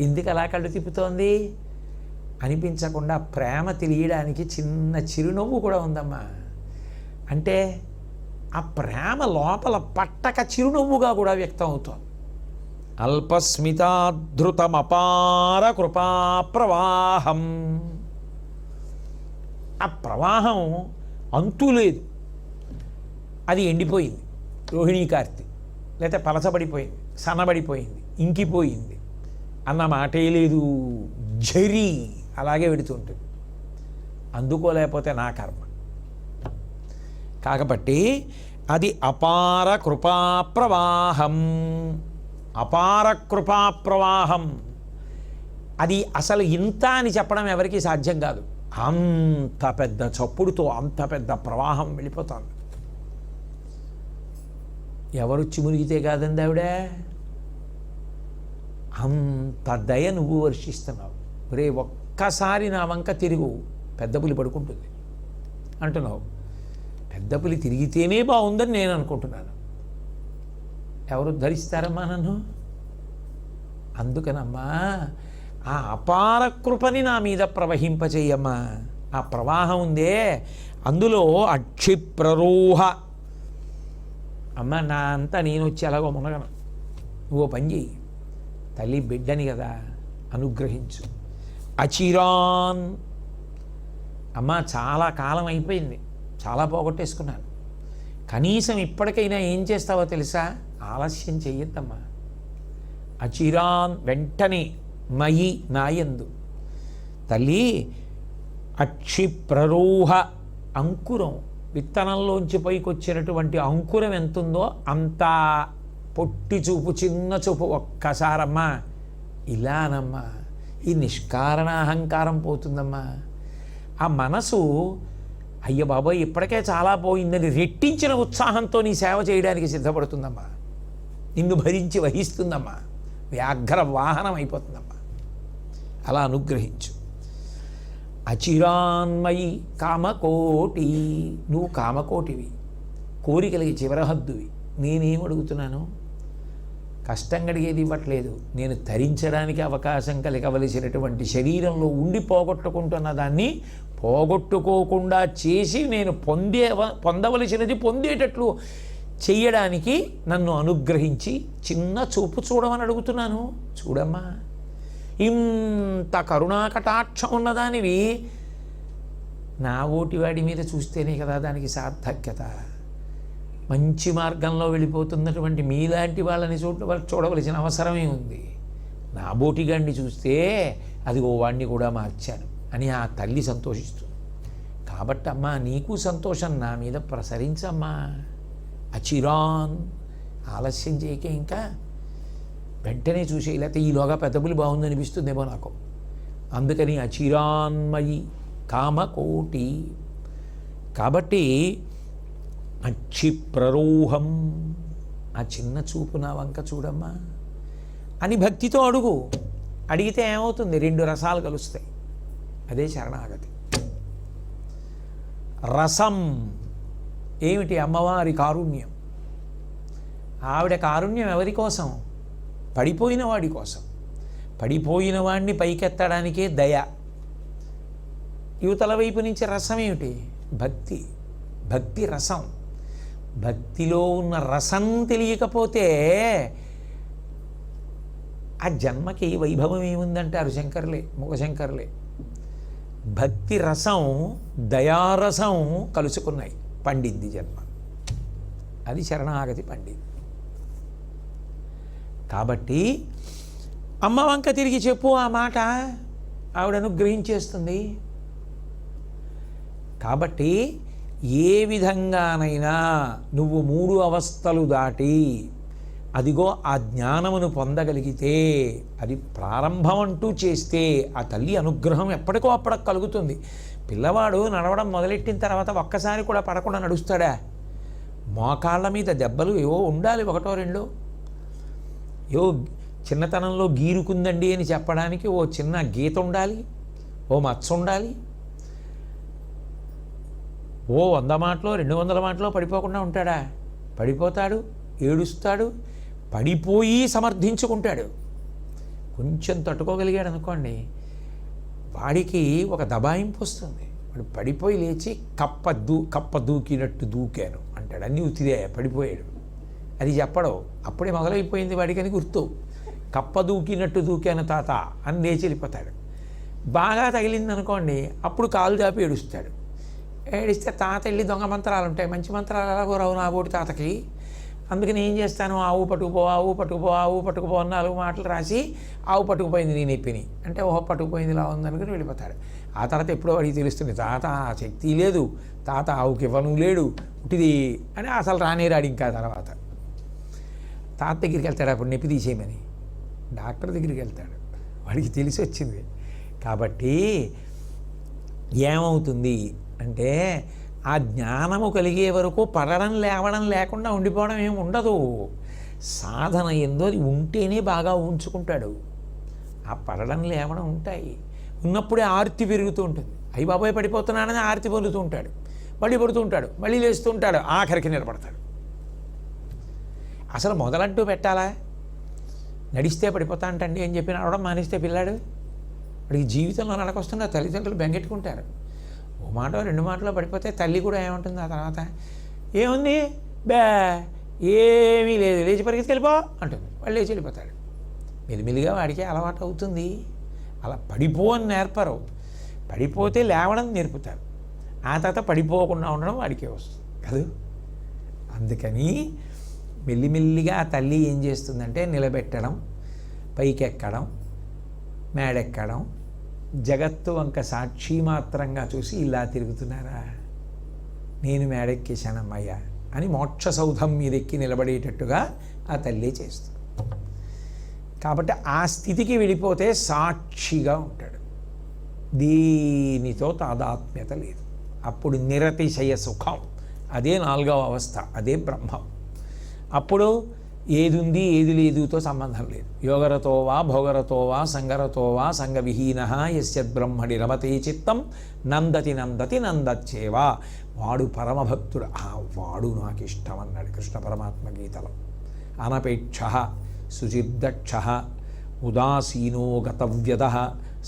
ఎందుకు అలా కళ్ళు తిప్పుతోంది అనిపించకుండా ప్రేమ తెలియడానికి చిన్న చిరునవ్వు కూడా ఉందమ్మా. అంటే ఆ ప్రేమ లోపల పట్టక చిరునవ్వుగా కూడా వ్యక్తం అవుతోంది. అల్పస్మితాధృతమపార కృపా ప్రవాహం. ఆ ప్రవాహం అంతు లేదు, అది ఎండిపోయింది. రోహిణీ కార్తీ లేకపోతే పలచబడిపోయింది, సన్నబడిపోయింది, ఇంకిపోయింది అన్న మాటే లేదు. జరి అలాగే వెడుతుంటుంది. అందుకోలేకపోతే నా కర్మ. కాబట్టి అది అపార కృపా ప్రవాహం. అపార కృపా ప్రవాహం. అది అసలు ఇంత అని చెప్పడం ఎవరికీ సాధ్యం కాదు. అంత పెద్ద చప్పుడుతో అంత పెద్ద ప్రవాహం వెళ్ళిపోతుంది. ఎవరొచ్చి మునిగితే కాదండి ఆవిడ, అంత దయ నువ్వు వర్షిస్తున్నావు. రే ఒక్కసారి నా వంక తిరుగు, పెద్ద పులి పడుకుంటుంది అంటున్నావు. పెద్ద పులి తిరిగితేనే బాగుందని నేను అనుకుంటున్నాను. ఎవరు ధరిస్తారమ్మా నన్ను? అందుకనమ్మా ఆ అపార కృపని నా మీద ప్రవహింపచేయమ్మా. ఆ ప్రవాహం ఉందే అందులో అక్షిప్రరోహ. అమ్మ నా అంతా నేను వచ్చి ఎలాగో మునగను, నువ్వు పని చెయ్యి. తల్లి బిడ్డని కదా, అనుగ్రహించు. అచిరాన్. అమ్మ చాలా కాలం అయిపోయింది, చాలా పోగొట్టేసుకున్నాను. కనీసం ఇప్పటికైనా ఏం చేస్తావో తెలుసా? ఆలస్యం చెయ్యొద్దమ్మా. అచిరాన్ వెంటనే మయి నాయందు. తల్లి అక్షిప్రరోహ అంకురం, విత్తనంలోంచి పైకి వచ్చినటువంటి అంకురం ఎంతుందో అంత పొట్టి చూపు, చిన్న చూపు. ఒక్కసారమ్మా ఇలానమ్మా ఈ నిష్కారణ అహంకారం పోతుందమ్మా. ఆ మనసు అయ్య బాబాయ్ ఇప్పటికే చాలా పోయిందని రెట్టించిన ఉత్సాహంతో నీ సేవ చేయడానికి సిద్ధపడుతుందమ్మా. నిన్ను భరించి వహిస్తుందమ్మా. వ్యాఘ్ర వాహనం అయిపోతుందమ్మా. అలా అనుగ్రహించు. అచిరాన్మయి కామకోటి. నువ్వు కామకోటివి, కోరికలకి చివరహద్దువి. నేనేం అడుగుతున్నాను? కష్టం గడిగేది ఇవ్వట్లేదు. నేను ధరించడానికి అవకాశం కలగవలసినటువంటి శరీరంలో ఉండి పోగొట్టుకుంటున్న దాన్ని పోగొట్టుకోకుండా చేసి నేను పొందవలసినది పొందేటట్లు చెయ్యడానికి నన్ను అనుగ్రహించి చిన్న చూపు చూడమని అడుగుతున్నాను. చూడమ్మా ఇంత కరుణాకటాక్షం ఉన్నదానివి నా ఓటివాడి మీద చూస్తేనే కదా దానికి సార్థక్యత. మంచి మార్గంలో వెళ్ళిపోతున్నటువంటి మీలాంటి వాళ్ళని చూడవలసిన అవసరమే ఉంది. నా బోటిగాడిని చూస్తే అది ఓ వాడిని కూడా మార్చాను అని ఆ తల్లి సంతోషిస్తుంది. కాబట్టి అమ్మా, నీకు సంతోషం నా మీద ప్రసరించమ్మా. అచిరాన్, ఆలస్యం చేయకే, ఇంకా వెంటనే చూసే, లేకపోతే ఈలోగా పెద్దపులి బాగుందనిపిస్తుందేమో నాకు. అందుకని అచిరాన్మయి కామకోటి. కాబట్టి అక్షిప్రరోహం, ఆ చిన్న చూపు నా వంక చూడమ్మా అని భక్తితో అడుగు. అడిగితే ఏమవుతుంది? 2 రసాలు కలుస్తాయి. అదే శరణాగతి. రసం ఏమిటి? అమ్మవారి కారుణ్యం. ఆవిడ కారుణ్యం ఎవరి కోసం? పడిపోయిన వాడి కోసం. పడిపోయిన వాడిని పైకెత్తడానికే దయ. యువతల వైపు నుంచి రసం ఏమిటి? భక్తి. భక్తి రసం. భక్తిలో ఉన్న రసం తెలియకపోతే ఆ జన్మకి వైభవం ఏముందంటారు శంకర్లే, మూగశంకర్లే. భక్తి రసం దయారసం కలుసుకున్నాయి, పండింది జన్మ. అది శరణాగతి పండింది. కాబట్టి అమ్మ వంక తిరిగి చెప్పు ఆ మాట, ఆవిడ అనుగ్రహించేస్తుంది. కాబట్టి ఏ విధంగానైనా నువ్వు 3 అవస్థలు దాటి అదిగో ఆ జ్ఞానమును పొందగలిగితే, అది ప్రారంభం అంటూ చేస్తే ఆ తల్లి అనుగ్రహం ఎప్పటికో అప్పటికి కలుగుతుంది. పిల్లవాడు నడవడం మొదలెట్టిన తర్వాత ఒక్కసారి కూడా పడకుండా నడుస్తాడా? మోకాళ్ళ మీద దెబ్బలు ఏవో ఉండాలి, 1-2. ఏవో చిన్నతనంలో గీరుకుందండి అని చెప్పడానికి ఓ చిన్న గీత ఉండాలి, ఓ మచ్చ ఉండాలి. ఓ 100 మాటలో 200 మాటలో పడిపోకుండా ఉంటాడా? పడిపోతాడు, ఏడుస్తాడు, పడిపోయి సమర్థించుకుంటాడు. కొంచెం తట్టుకోగలిగాడు అనుకోండి, వాడికి ఒక దబాయింపు వస్తుంది. వాడు పడిపోయి లేచి కప్ప దూకినట్టు దూకాను అంటాడు. అన్నీ ఉత్తిదే, పడిపోయాడు. అది చెప్పడం అప్పుడే మొదలైపోయింది వాడికని గుర్తు. కప్ప దూకినట్టు దూకాను తాత అని లేచి వెళ్ళిపోతాడు. బాగా తగిలింది అనుకోండి, అప్పుడు కాలు చాపి ఏడుస్తాడు. ఏడిస్తే తాత వెళ్ళి దొంగ మంత్రాలు ఉంటాయి, మంచి మంత్రాలు ఎలాగో రావు నా బోటి తాతకి. అందుకని ఏం చేస్తాను, ఆవు పట్టుకుపో ఆవు పట్టుకుపో ఆవు పట్టుకుపో 4 మాటలు రాసి ఆవు పట్టుకుపోయింది నేను ఎప్పిని అంటే, ఓహో పట్టుకుపోయింది ఇలా ఉందనుకుని వెళ్ళిపోతాడు. ఆ తర్వాత ఎప్పుడో వాడికి తెలుస్తుంది, తాత శక్తి లేదు, తాత ఆవుకి ఇవ్వను లేడు, ఉట్టిది అని అసలు రానేరాడు. ఇంకా తర్వాత తాత దగ్గరికి వెళ్తాడు, అప్పుడు నొప్పి తీసేయమని డాక్టర్ దగ్గరికి వెళ్తాడు. వాడికి తెలిసి వచ్చింది. కాబట్టి ఏమవుతుంది అంటే, ఆ జ్ఞానము కలిగే వరకు పడడం లేవడం లేకుండా ఉండిపోవడం ఏమి ఉండదు. సాధన ఏందో అది ఉంటేనే బాగా ఉంచుకుంటాడు. ఆ పడడం లేవడం ఉంటాయి. ఉన్నప్పుడే ఆర్తి పెరుగుతూ ఉంటుంది. అయ్యి బాబాయ్ పడిపోతున్నాడని ఆర్తి పొందుతూ ఉంటాడు, మళ్ళీ పడుతూ ఉంటాడు, మళ్ళీ లేస్తూ ఉంటాడు, ఆఖరికి నిలబడతాడు. అసలు మొదలంటూ పెట్టాలా? నడిస్తే పడిపోతా అంటండి అని చెప్పి నడవడం మానేస్తే పిల్లాడు వాడికి జీవితంలో నడకొస్తున్న తల్లిదండ్రులు బెంగెట్టుకుంటారు. ఓ మాట 2 మాటలో పడిపోతే తల్లి కూడా ఏముంటుంది ఆ తర్వాత, ఏముంది బే ఏమీ లేదు లేచి పరిగెత్తుకెళ్ళిపో అంటుంది. వాళ్ళు లేచి వెళ్ళిపోతాడు. మెల్లిమెల్లిగా వాడికి అలవాటు అవుతుంది. అలా పడిపో అని నేర్పరు, పడిపోతే లేవడం నేర్పుతారు. ఆ తర్వాత పడిపోకుండా ఉండడం వాడికే వస్తుంది కదా. అందుకని మెల్లిమెల్లిగా ఆ తల్లి ఏం చేస్తుందంటే, నిలబెట్టడం, పైకెక్కడం, మేడెక్కడం, జగత్తు వంక సాక్షి మాత్రంగా చూసి ఇలా తిరుగుతున్నారా, నేను మేడెక్కేశానమ్మయ్యా అని మోక్ష సౌధం మీద ఎక్కి నిలబడేటట్టుగా ఆ తల్లి చేస్తుంది. కాబట్టి ఆ స్థితికి వెళ్ళిపోతే సాక్షిగా ఉంటాడు, దీనితో తాదాత్మ్యత లేదు. అప్పుడు నిరతిశయ సుఖం, అదే 4వ అవస్థ, అదే బ్రహ్మం. అప్పుడు ఏది ఉంది ఏది లేదుతో సంబంధం లేదు. యోగరతో వా భోగరతో వా సంగరతో వా సంగవిహీన యస్యద్బ్రహ్మణి రమతే చిత్తం నందతి నందతి నందచ్చేవా. వాడు పరమభక్తుడు, వాడు నాకు ఇష్టం అన్నాడు కృష్ణ పరమాత్మ గీతలో. అనపేక్ష శుచిర్దక్ష ఉదాసీనో గతవ్యద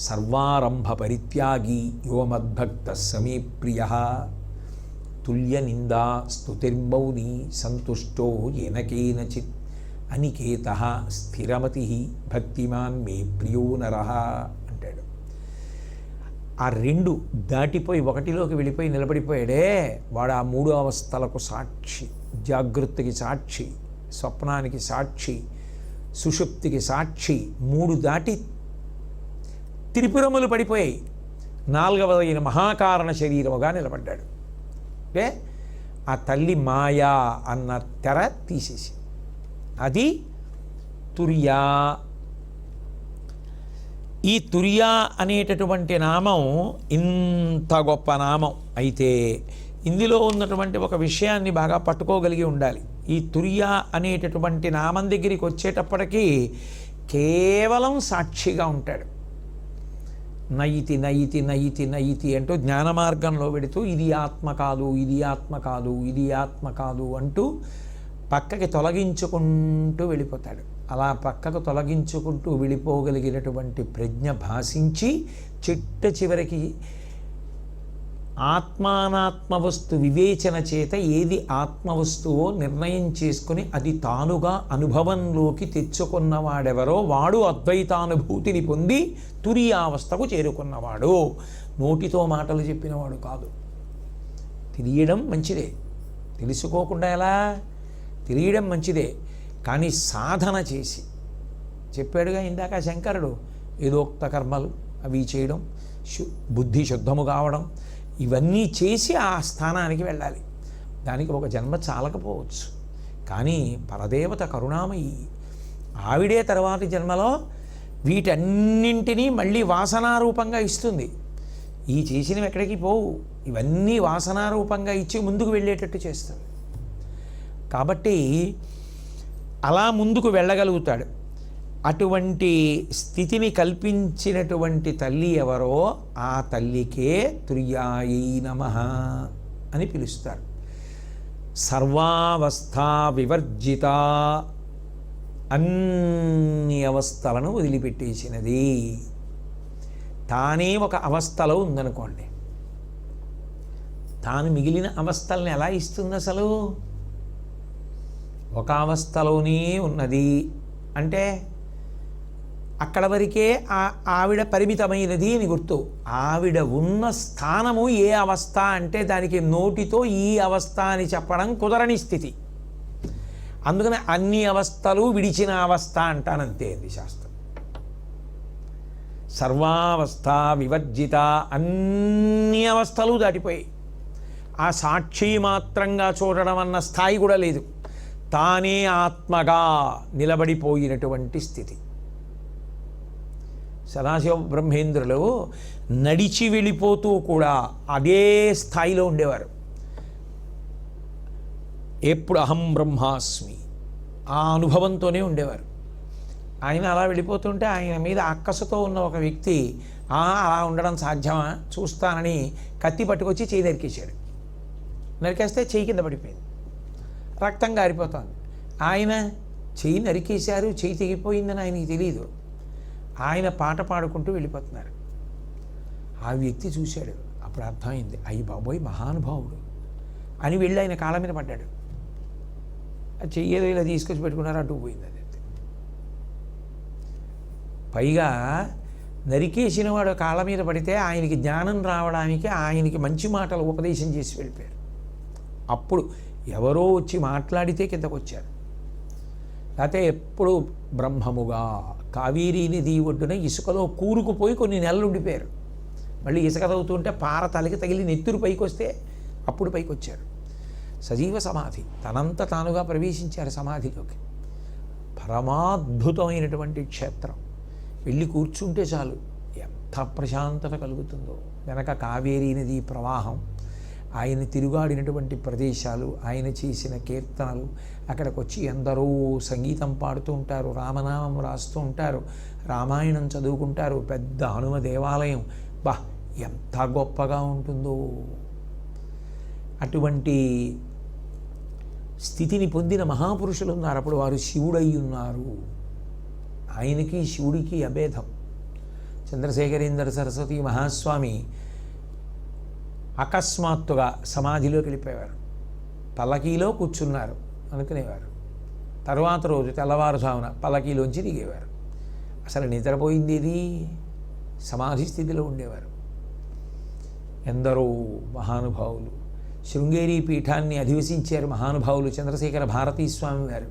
సర్వారంభ పరిత్యాగి యో మద్భక్త సమీ ప్రియ తుల్య నిందా స్తుతిర్మౌని సంతుష్టో ఏన కేనచిత్ అనికేత స్థిరమతి భక్తిమాన్ మే ప్రియో నరః అంటాడు. ఆ రెండు దాటిపోయి ఒకటిలోకి వెళ్ళిపోయి నిలబడిపోయాడే వాడు ఆ మూడు అవస్థలకు సాక్షి, జాగృతికి సాక్షి, స్వప్నానికి సాక్షి, సుషుప్తికి సాక్షి. మూడు దాటి త్రిపురములు పడిపోయాయి. నాలుగవదైన మహాకారణ శరీరముగా నిలబడ్డాడు. అంటే ఆ తల్లి మాయా అన్న తెర తీసేసి, అది తుర్యా. ఈ తుర్యా అనేటటువంటి నామం ఇంత గొప్ప నామం అయితే ఇందులో ఉన్నటువంటి ఒక విషయాన్ని బాగా పట్టుకోగలిగి ఉండాలి. ఈ తుర్యా అనేటటువంటి నామం దగ్గరికి వచ్చేటప్పటికీ కేవలం సాక్షిగా ఉంటాడు. నయితి నయితి నయితి నయితి అంటూ జ్ఞాన మార్గంలో పెడుతూ ఇది ఆత్మ కాదు, ఇది ఆత్మ కాదు, ఇది ఆత్మ కాదు అంటూ పక్కకి తొలగించుకుంటూ వెళ్ళిపోతాడు. అలా పక్కకు తొలగించుకుంటూ వెళ్ళిపోగలిగినటువంటి ప్రజ్ఞ భాషించి చిట్ట చివరికి ఆత్మానాత్మవస్తు వివేచన చేత ఏది ఆత్మవస్తువో నిర్ణయం చేసుకుని అది తానుగా అనుభవంలోకి తెచ్చుకున్నవాడెవరో వాడు అద్వైతానుభూతిని పొంది తురియావస్థకు చేరుకున్నవాడు. నోటితో మాటలు చెప్పినవాడు కాదు. తెలియడం మంచిదే, తెలుసుకోకుండా ఎలా? తెలియడం మంచిదే, కానీ సాధన చేసి చెప్పాడుగా ఇందాక శంకరుడు, ఏదోక్త కర్మలు అవి చేయడం, బుద్ధి శుద్ధము కావడం, ఇవన్నీ చేసి ఆ స్థానానికి వెళ్ళాలి. దానికి ఒక జన్మ చాలకపోవచ్చు, కానీ పరదేవత కరుణామయి. ఆవిడే తర్వాతి జన్మలో వీటన్నింటినీ మళ్ళీ వాసనారూపంగా ఇస్తుంది. ఈ చేసినవి ఎక్కడికి పోవు, ఇవన్నీ వాసనారూపంగా ఇచ్చి ముందుకు వెళ్ళేటట్టు చేస్తుంది. కాబట్టి అలా ముందుకు వెళ్ళగలుగుతాడు. అటువంటి స్థితిని కల్పించినటువంటి తల్లి ఎవరో ఆ తల్లికే తుర్యాయై నమః అని పిలుస్తారు. సర్వావస్థా వివర్జిత, అన్ని అవస్థలను వదిలిపెట్టేసినది. తానే ఒక అవస్థలో ఉందనుకోండి, తాను మిగిలిన అవస్థల్ని ఎలా ఇస్తుంది? అసలు ఒక అవస్థలోనే ఉన్నది అంటే అక్కడ వరకే ఆవిడ పరిమితమైనది అని గుర్తు. ఆవిడ ఉన్న స్థానము ఏ అవస్థ అంటే దానికి నోటితో ఈ అవస్థ అని చెప్పడం కుదరని స్థితి. అందుకని అన్ని అవస్థలు విడిచిన అవస్థ అంటానంతే. అది శాస్త్రం. సర్వావస్థ వివర్జిత, అన్ని అవస్థలు దాటిపోయాయి. ఆ సాక్షి మాత్రంగా చూడడం అన్న స్థాయి కూడా లేదు. తానే ఆత్మగా నిలబడిపోయినటువంటి స్థితి. సదాశివ బ్రహ్మేంద్రులు నడిచి వెళ్ళిపోతూ కూడా అదే స్థాయిలో ఉండేవారు. ఎప్పుడు అహం బ్రహ్మాస్మి ఆ అనుభవంతోనే ఉండేవారు. ఆయన అలా వెళ్ళిపోతుంటే ఆయన మీద అక్కసుతో ఉన్న ఒక వ్యక్తి అలా ఉండడం సాధ్యమా చూస్తానని కత్తి పట్టుకొచ్చి చేయి నరికేశాడు. నరికేస్తే చేయి కింద పడిపోయింది, రక్తం గారిపోతుంది. ఆయన చెయ్యి నరికేశారు, చెయ్యి తెగిపోయిందని ఆయనకి తెలియదు. ఆయన పాట పాడుకుంటూ వెళ్ళిపోతున్నారు. ఆ వ్యక్తి చూశాడు, అప్పుడు అర్థమైంది, అయ్యి బాబోయ్ మహానుభావుడు అని వెళ్ళి ఆయన కాళ్ళ మీద పడ్డాడు. ఆ చెయ్యేదో ఇలా తీసుకొచ్చి పెట్టుకున్నారు, అటు పోయింది అది. పైగా నరికేసిన వాడు కాళ్ళ మీద పడితే ఆయనకి జ్ఞానం రావడానికి ఆయనకి మంచి మాటలు ఉపదేశం చేసి వెళ్ళిపోయారు. అప్పుడు ఎవరో వచ్చి మాట్లాడితే కిందకు వచ్చారు. లేకపోతే ఎప్పుడు బ్రహ్మముగా కావేరీ నది ఒడ్డున ఇసుకలో కూరుకుపోయి కొన్ని నెలలు ఉండిపోయారు. మళ్ళీ ఇసుక తవ్వుతుంటే పార తలకి తగిలి నెత్తురు పైకి వస్తే అప్పుడు పైకి వచ్చారు. సజీవ సమాధి, తనంత తానుగా ప్రవేశించారు సమాధిలోకి. పరమాద్భుతమైనటువంటి క్షేత్రం. వెళ్ళి కూర్చుంటే చాలు ఎంత ప్రశాంతత కలుగుతుందో. వెనక కావేరీ నది ప్రవాహం, ఆయన తిరుగాడినటువంటి ప్రదేశాలు, ఆయన చేసిన కీర్తనలు, అక్కడికి వచ్చి ఎందరో సంగీతం పాడుతూ ఉంటారు, రామనామం రాస్తూ ఉంటారు, రామాయణం చదువుకుంటారు. పెద్ద హనుమ దేవాలయం, బా ఎంత గొప్పగా ఉంటుందో. అటువంటి స్థితిని పొందిన మహాపురుషులు ఉన్నారు. అప్పుడు వారు శివుడై ఉన్నారు. ఆయనకి శివుడికి అభేదం. చంద్రశేఖరేంద్ర సరస్వతి మహాస్వామి అకస్మాత్తుగా సమాధిలోకి వెళ్ళిపోయేవారు. పల్లకీలో కూర్చున్నారు అనుకునేవారు. తర్వాత రోజు తెల్లవారుజామున పల్లకీలోంచి దిగేవారు. అసలు నిద్రపోయింది ఇది, సమాధి స్థితిలో ఉండేవారు. ఎందరో మహానుభావులు శృంగేరి పీఠాన్ని అధివసించారు. మహానుభావులు చంద్రశేఖర భారతీ స్వామి వారు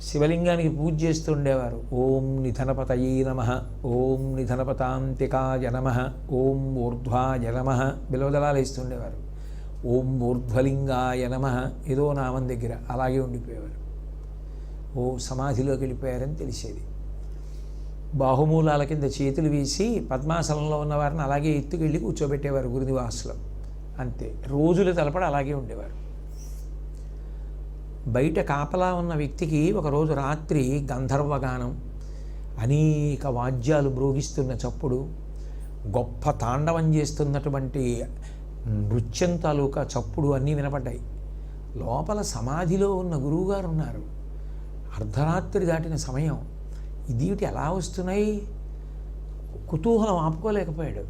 శివలింగానికి పూజ చేస్తుండేవారు. ఓం నిధనపతయే నమః, ఓం నిధనపతాంతికాయ నమః, ఓం ఊర్ధ్వాయ నమః బిలవదలాలు వేస్తుండేవారు. ఓం ఊర్ధ్వలింగాయ నమః ఏదో నామం దగ్గర అలాగే ఉండిపోయేవారు. ఓ సమాధిలోకి వెళ్ళిపోయారని తెలిసేది. బాహుమూలాల కింద చేతులు వేసి పద్మాసనంలో ఉన్నవారిని అలాగే ఎత్తుకెళ్ళి కూర్చోబెట్టేవారు గురునివాసులో. అంతే, రోజుల తలపడి అలాగే ఉండేవారు. బయట కాపలా ఉన్న వ్యక్తికి ఒకరోజు రాత్రి గంధర్వగానం, అనేక వాద్యాలు మ్రోగిస్తున్న చప్పుడు, గొప్ప తాండవం చేస్తున్నటువంటి నృత్యం తాలూకా చప్పుడు అన్నీ వినపడ్డాయి. లోపల సమాధిలో ఉన్న గురువుగారు ఉన్నారు. అర్ధరాత్రి దాటిన సమయం. ఇదేమిటి ఎలా వస్తున్నాయి? కుతూహలం ఆపుకోలేకపోయాడు.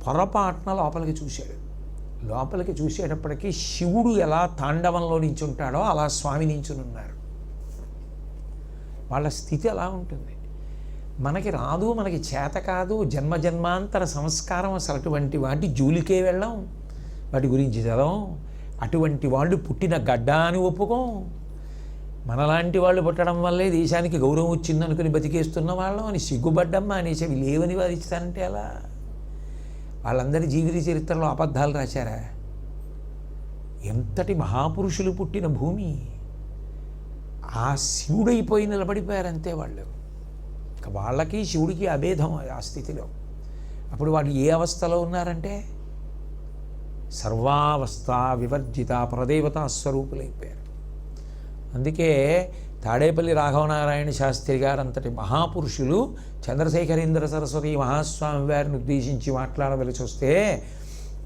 పొరపాటున లోపలికి చూశాడు. లోపలికి చూసేటప్పటికీ శివుడు ఎలా తాండవంలో నించుంటాడో అలా స్వామి నించునున్నారు. వాళ్ళ స్థితి ఎలా ఉంటుంది? మనకి రాదు, మనకి చేత కాదు, జన్మజన్మాంతర సంస్కారం అసలు అటువంటి వాటి జూలికే వెళ్ళాం, వాటి గురించి చదవం. అటువంటి వాళ్ళు పుట్టిన గడ్డ అని ఒప్పుకోం. మనలాంటి వాళ్ళు పుట్టడం వల్లే దేశానికి గౌరవం వచ్చిందనుకుని బతికేస్తున్న వాళ్ళం అని సిగ్గుపడ్డమ్మా అనేసి అవి లేవని వాదిస్తానంటే అలా. వాళ్ళందరి జీవిత చరిత్రలో అబద్ధాలు రాశారా? ఎంతటి మహాపురుషులు పుట్టిన భూమి. ఆ శివుడైపోయి నిలబడిపోయారంతే వాళ్ళు. ఇక వాళ్ళకి శివుడికి అభేదం ఆ స్థితిలో. అప్పుడు వాళ్ళు ఏ అవస్థలో ఉన్నారంటే సర్వావస్థ వివర్జిత పరదేవతా స్వరూపులైపోయారు. అందుకే తాడేపల్లి రాఘవనారాయణ శాస్త్రి గారు అంతటి మహాపురుషులు చంద్రశేఖరేంద్ర సరస్వతి మహాస్వామి వారిని ఉద్దేశించి మాట్లాడవలసి వస్తే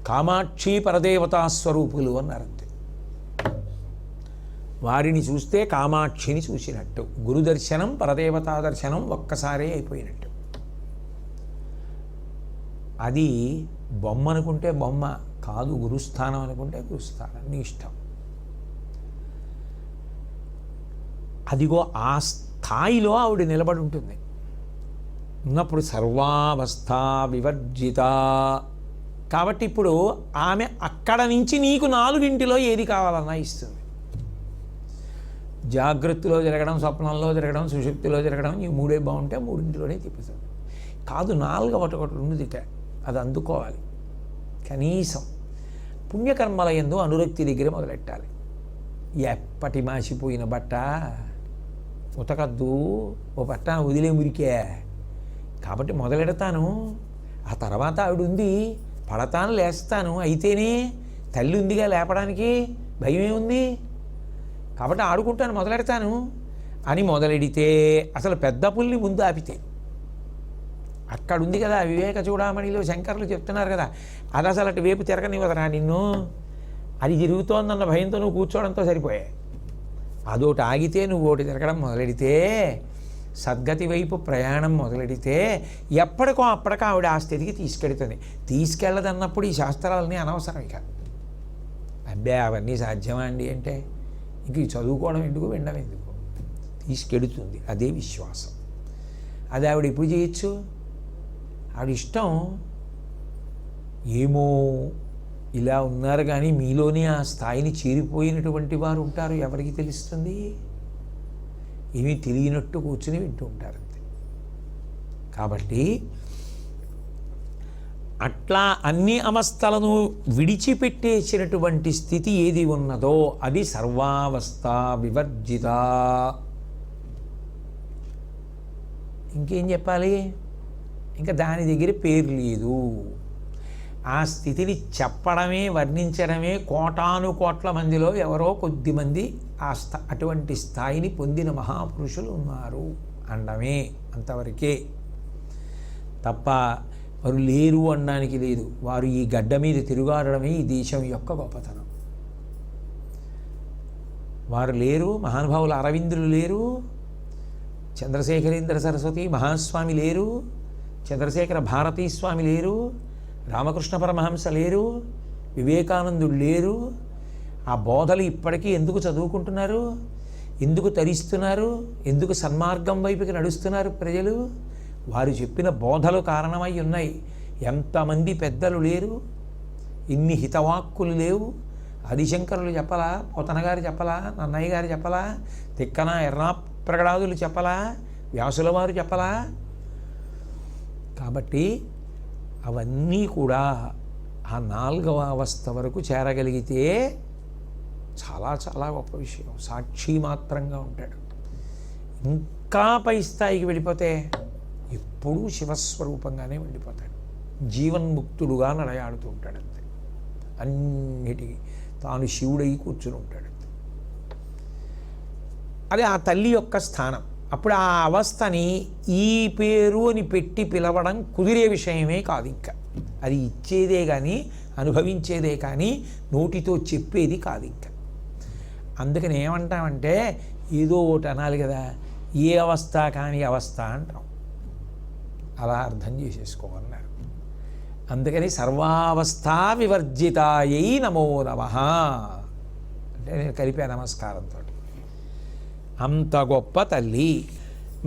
కామాక్షి పరదేవతా స్వరూపులు అన్నారంతే. వారిని చూస్తే కామాక్షిని చూసినట్టు, గురుదర్శనం పరదేవతా దర్శనం ఒక్కసారే అయిపోయినట్టు. అది బొమ్మ అనుకుంటే బొమ్మ కాదు, గురుస్థానం అనుకుంటే గురుస్థానం, నీ ఇష్టం. అదిగో ఆ స్థాయిలో ఆవిడ నిలబడి ఉంటుంది. ఉన్నప్పుడు సర్వావస్థ వివర్జిత. కాబట్టి ఇప్పుడు ఆమె అక్కడ నుంచి నీకు 4 ఏది కావాలన్నా ఇస్తుంది. జాగ్రత్తలో జరగడం, స్వప్నంలో జరగడం, సుషుప్తిలో జరగడం, ఈ 3 బాగుంటే 3 తిప్పుతుంది. కాదు 4వ ఒకటి ఉన్నదిట, అది అందుకోవాలి. కనీసం పుణ్యకర్మల యందు అనురక్తి దగ్గర మొదలెట్టాలి. ఎప్పటి మాసిపోయిన బట్ట ఉతకద్దు, ఓ బట్ట వదిలే మురికే. కాబట్టి మొదలెడతాను, ఆ తర్వాత ఆవిడ ఉంది, పడతాను లేస్తాను, అయితేనే తల్లి ఉందిగా లేపడానికి, భయమే ఉంది. కాబట్టి ఆడుకుంటాను, మొదలెడతాను అని మొదలెడితే అసలు పెద్ద పుల్లి ముందు ఆపితే, అక్కడ ఉంది కదా వివేక చూడామణిలో శంకర్లు చెప్తున్నారు కదా, అది అసలు అటు వైపు తిరగనివ్వదరా నిన్ను, అది జరుగుతోందన్న భయంతో నువ్వు కూర్చోవడంతో సరిపోయాయి. అదోటి ఆగితే నువ్వు ఒకటి తిరగడం మొదలెడితే, సద్గతి వైపు ప్రయాణం మొదలెడితే ఎప్పటికో అప్పటికో ఆవిడ ఆ స్థితికి తీసుకెడుతుంది. తీసుకెళ్ళదన్నప్పుడు ఈ శాస్త్రాలని అనవసరం. ఇక అబ్బే అవన్నీ సాధ్యమా అండి అంటే ఇంక ఈ చదువుకోవడం ఎందుకు, వినడం ఎందుకు, తీసుకెడుతుంది. అదే విశ్వాసం. అది ఆవిడ ఎప్పుడు చేయొచ్చు? ఆవిడ ఇష్టం. ఏమో ఇలా ఉన్నారు కానీ మీలోనే ఆ స్థాయిని చేరిపోయినటువంటి వారు ఉంటారు, ఎవరికి తెలుస్తుంది? ఏమీ తెలియనట్టు కూర్చుని వింటూ ఉంటారు అంతే. కాబట్టి అట్లా అన్ని అవస్థలను విడిచిపెట్టేసినటువంటి స్థితి ఏది ఉన్నదో అది సర్వావస్థ వివర్జిత. ఇంకేం చెప్పాలి? ఇంకా దాని దగ్గర పేరు లేదు. ఆ స్థితిని చెప్పడమే, వర్ణించడమే కోటాను కోట్ల మందిలో ఎవరో కొద్దిమంది అటువంటి స్థాయిని పొందిన మహాపురుషులు ఉన్నారు అనడమే, అంతవరకే తప్ప వారు లేరు అనడానికి లేదు. వారు ఈ గడ్డ మీద తిరుగాడడమే ఈ దేశం యొక్క గొప్పతనం. వారు లేరు, మహానుభావులు అరవిందులు లేరు, చంద్రశేఖరేంద్ర సరస్వతి మహాస్వామి లేరు, చంద్రశేఖర భారతీ స్వామి లేరు, రామకృష్ణ పరమహంస లేరు, వివేకానందుడు లేరు. ఆ బోధలు ఇప్పటికీ ఎందుకు చదువుకుంటున్నారు? ఎందుకు తరిస్తున్నారు? ఎందుకు సన్మార్గం వైపుకి నడుస్తున్నారు ప్రజలు? వారు చెప్పిన బోధలు కారణమై ఉన్నాయి. ఎంతమంది పెద్దలు లేరు, ఇన్ని హితవాక్కులు లేవు. ఆదిశంకరులు చెప్పలా, పోతన గారు చెప్పలా, నన్నయ్య గారు చెప్పలా, తిక్కన ఎర్నా ప్రగడాదులు చెప్పలా, వ్యాసుల వారు చెప్పలా. కాబట్టి అవన్నీ కూడా ఆ 4వ అవస్థ వరకు చేరగలిగితే చాలా చాలా గొప్ప విషయం. సాక్షి మాత్రంగా ఉంటాడు. ఇంకా పై స్థాయికి వెళ్ళిపోతే ఎప్పుడూ శివస్వరూపంగానే వెళ్ళిపోతాడు. జీవన్ముక్తుడుగా నడయాడుతూ ఉంటాడు అంతే. అన్నిటికీ తాను శివుడై కూర్చుని ఉంటాడు. అది ఆ తల్లి యొక్క స్థానం. అప్పుడు ఆ అవస్థని ఈ పేరు అని పెట్టి పిలవడం కుదిరే విషయమే కాదు. ఇంకా అది ఇచ్చేదే కానీ, అనుభవించేదే కానీ, నోటితో చెప్పేది కాదు. ఇంకా అందుకని ఏమంటామంటే ఏదో ఒకటి అనాలి కదా. ఏ అవస్థ కానీ అవస్థ అంటాం. అలా అర్థం చేసేసుకోమన్నారు. అందుకని సర్వావస్థా వివర్జితాయై నమో నమః అంటే నేను కలిపా నమస్కారంతో. అంత గొప్ప తల్లి.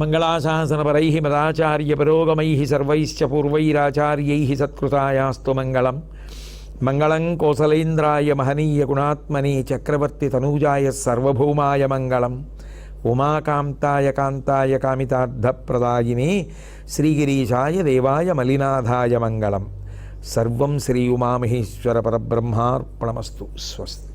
మంగళాశాసనపరై మదాచార్య పురోగమై సర్వైశ్చ పూర్వైరాచార్యై సత్కృతాయాస్తు మంగళం. మంగళం కోసలేంద్రాయ మహనీయ గుణాత్మనే చక్రవర్తి తనూజాయ సర్వభౌమాయ మంగళం. ఉమాకాంతాయ కాంతాయ కామితార్థప్రదాయినే శ్రీగిరీశాయ దేవాయ మలినాథాయ మంగళం. సర్వం శ్రీ ఉమామహేశ్వర పరబ్రహ్మార్పణమస్తు. స్వస్తి.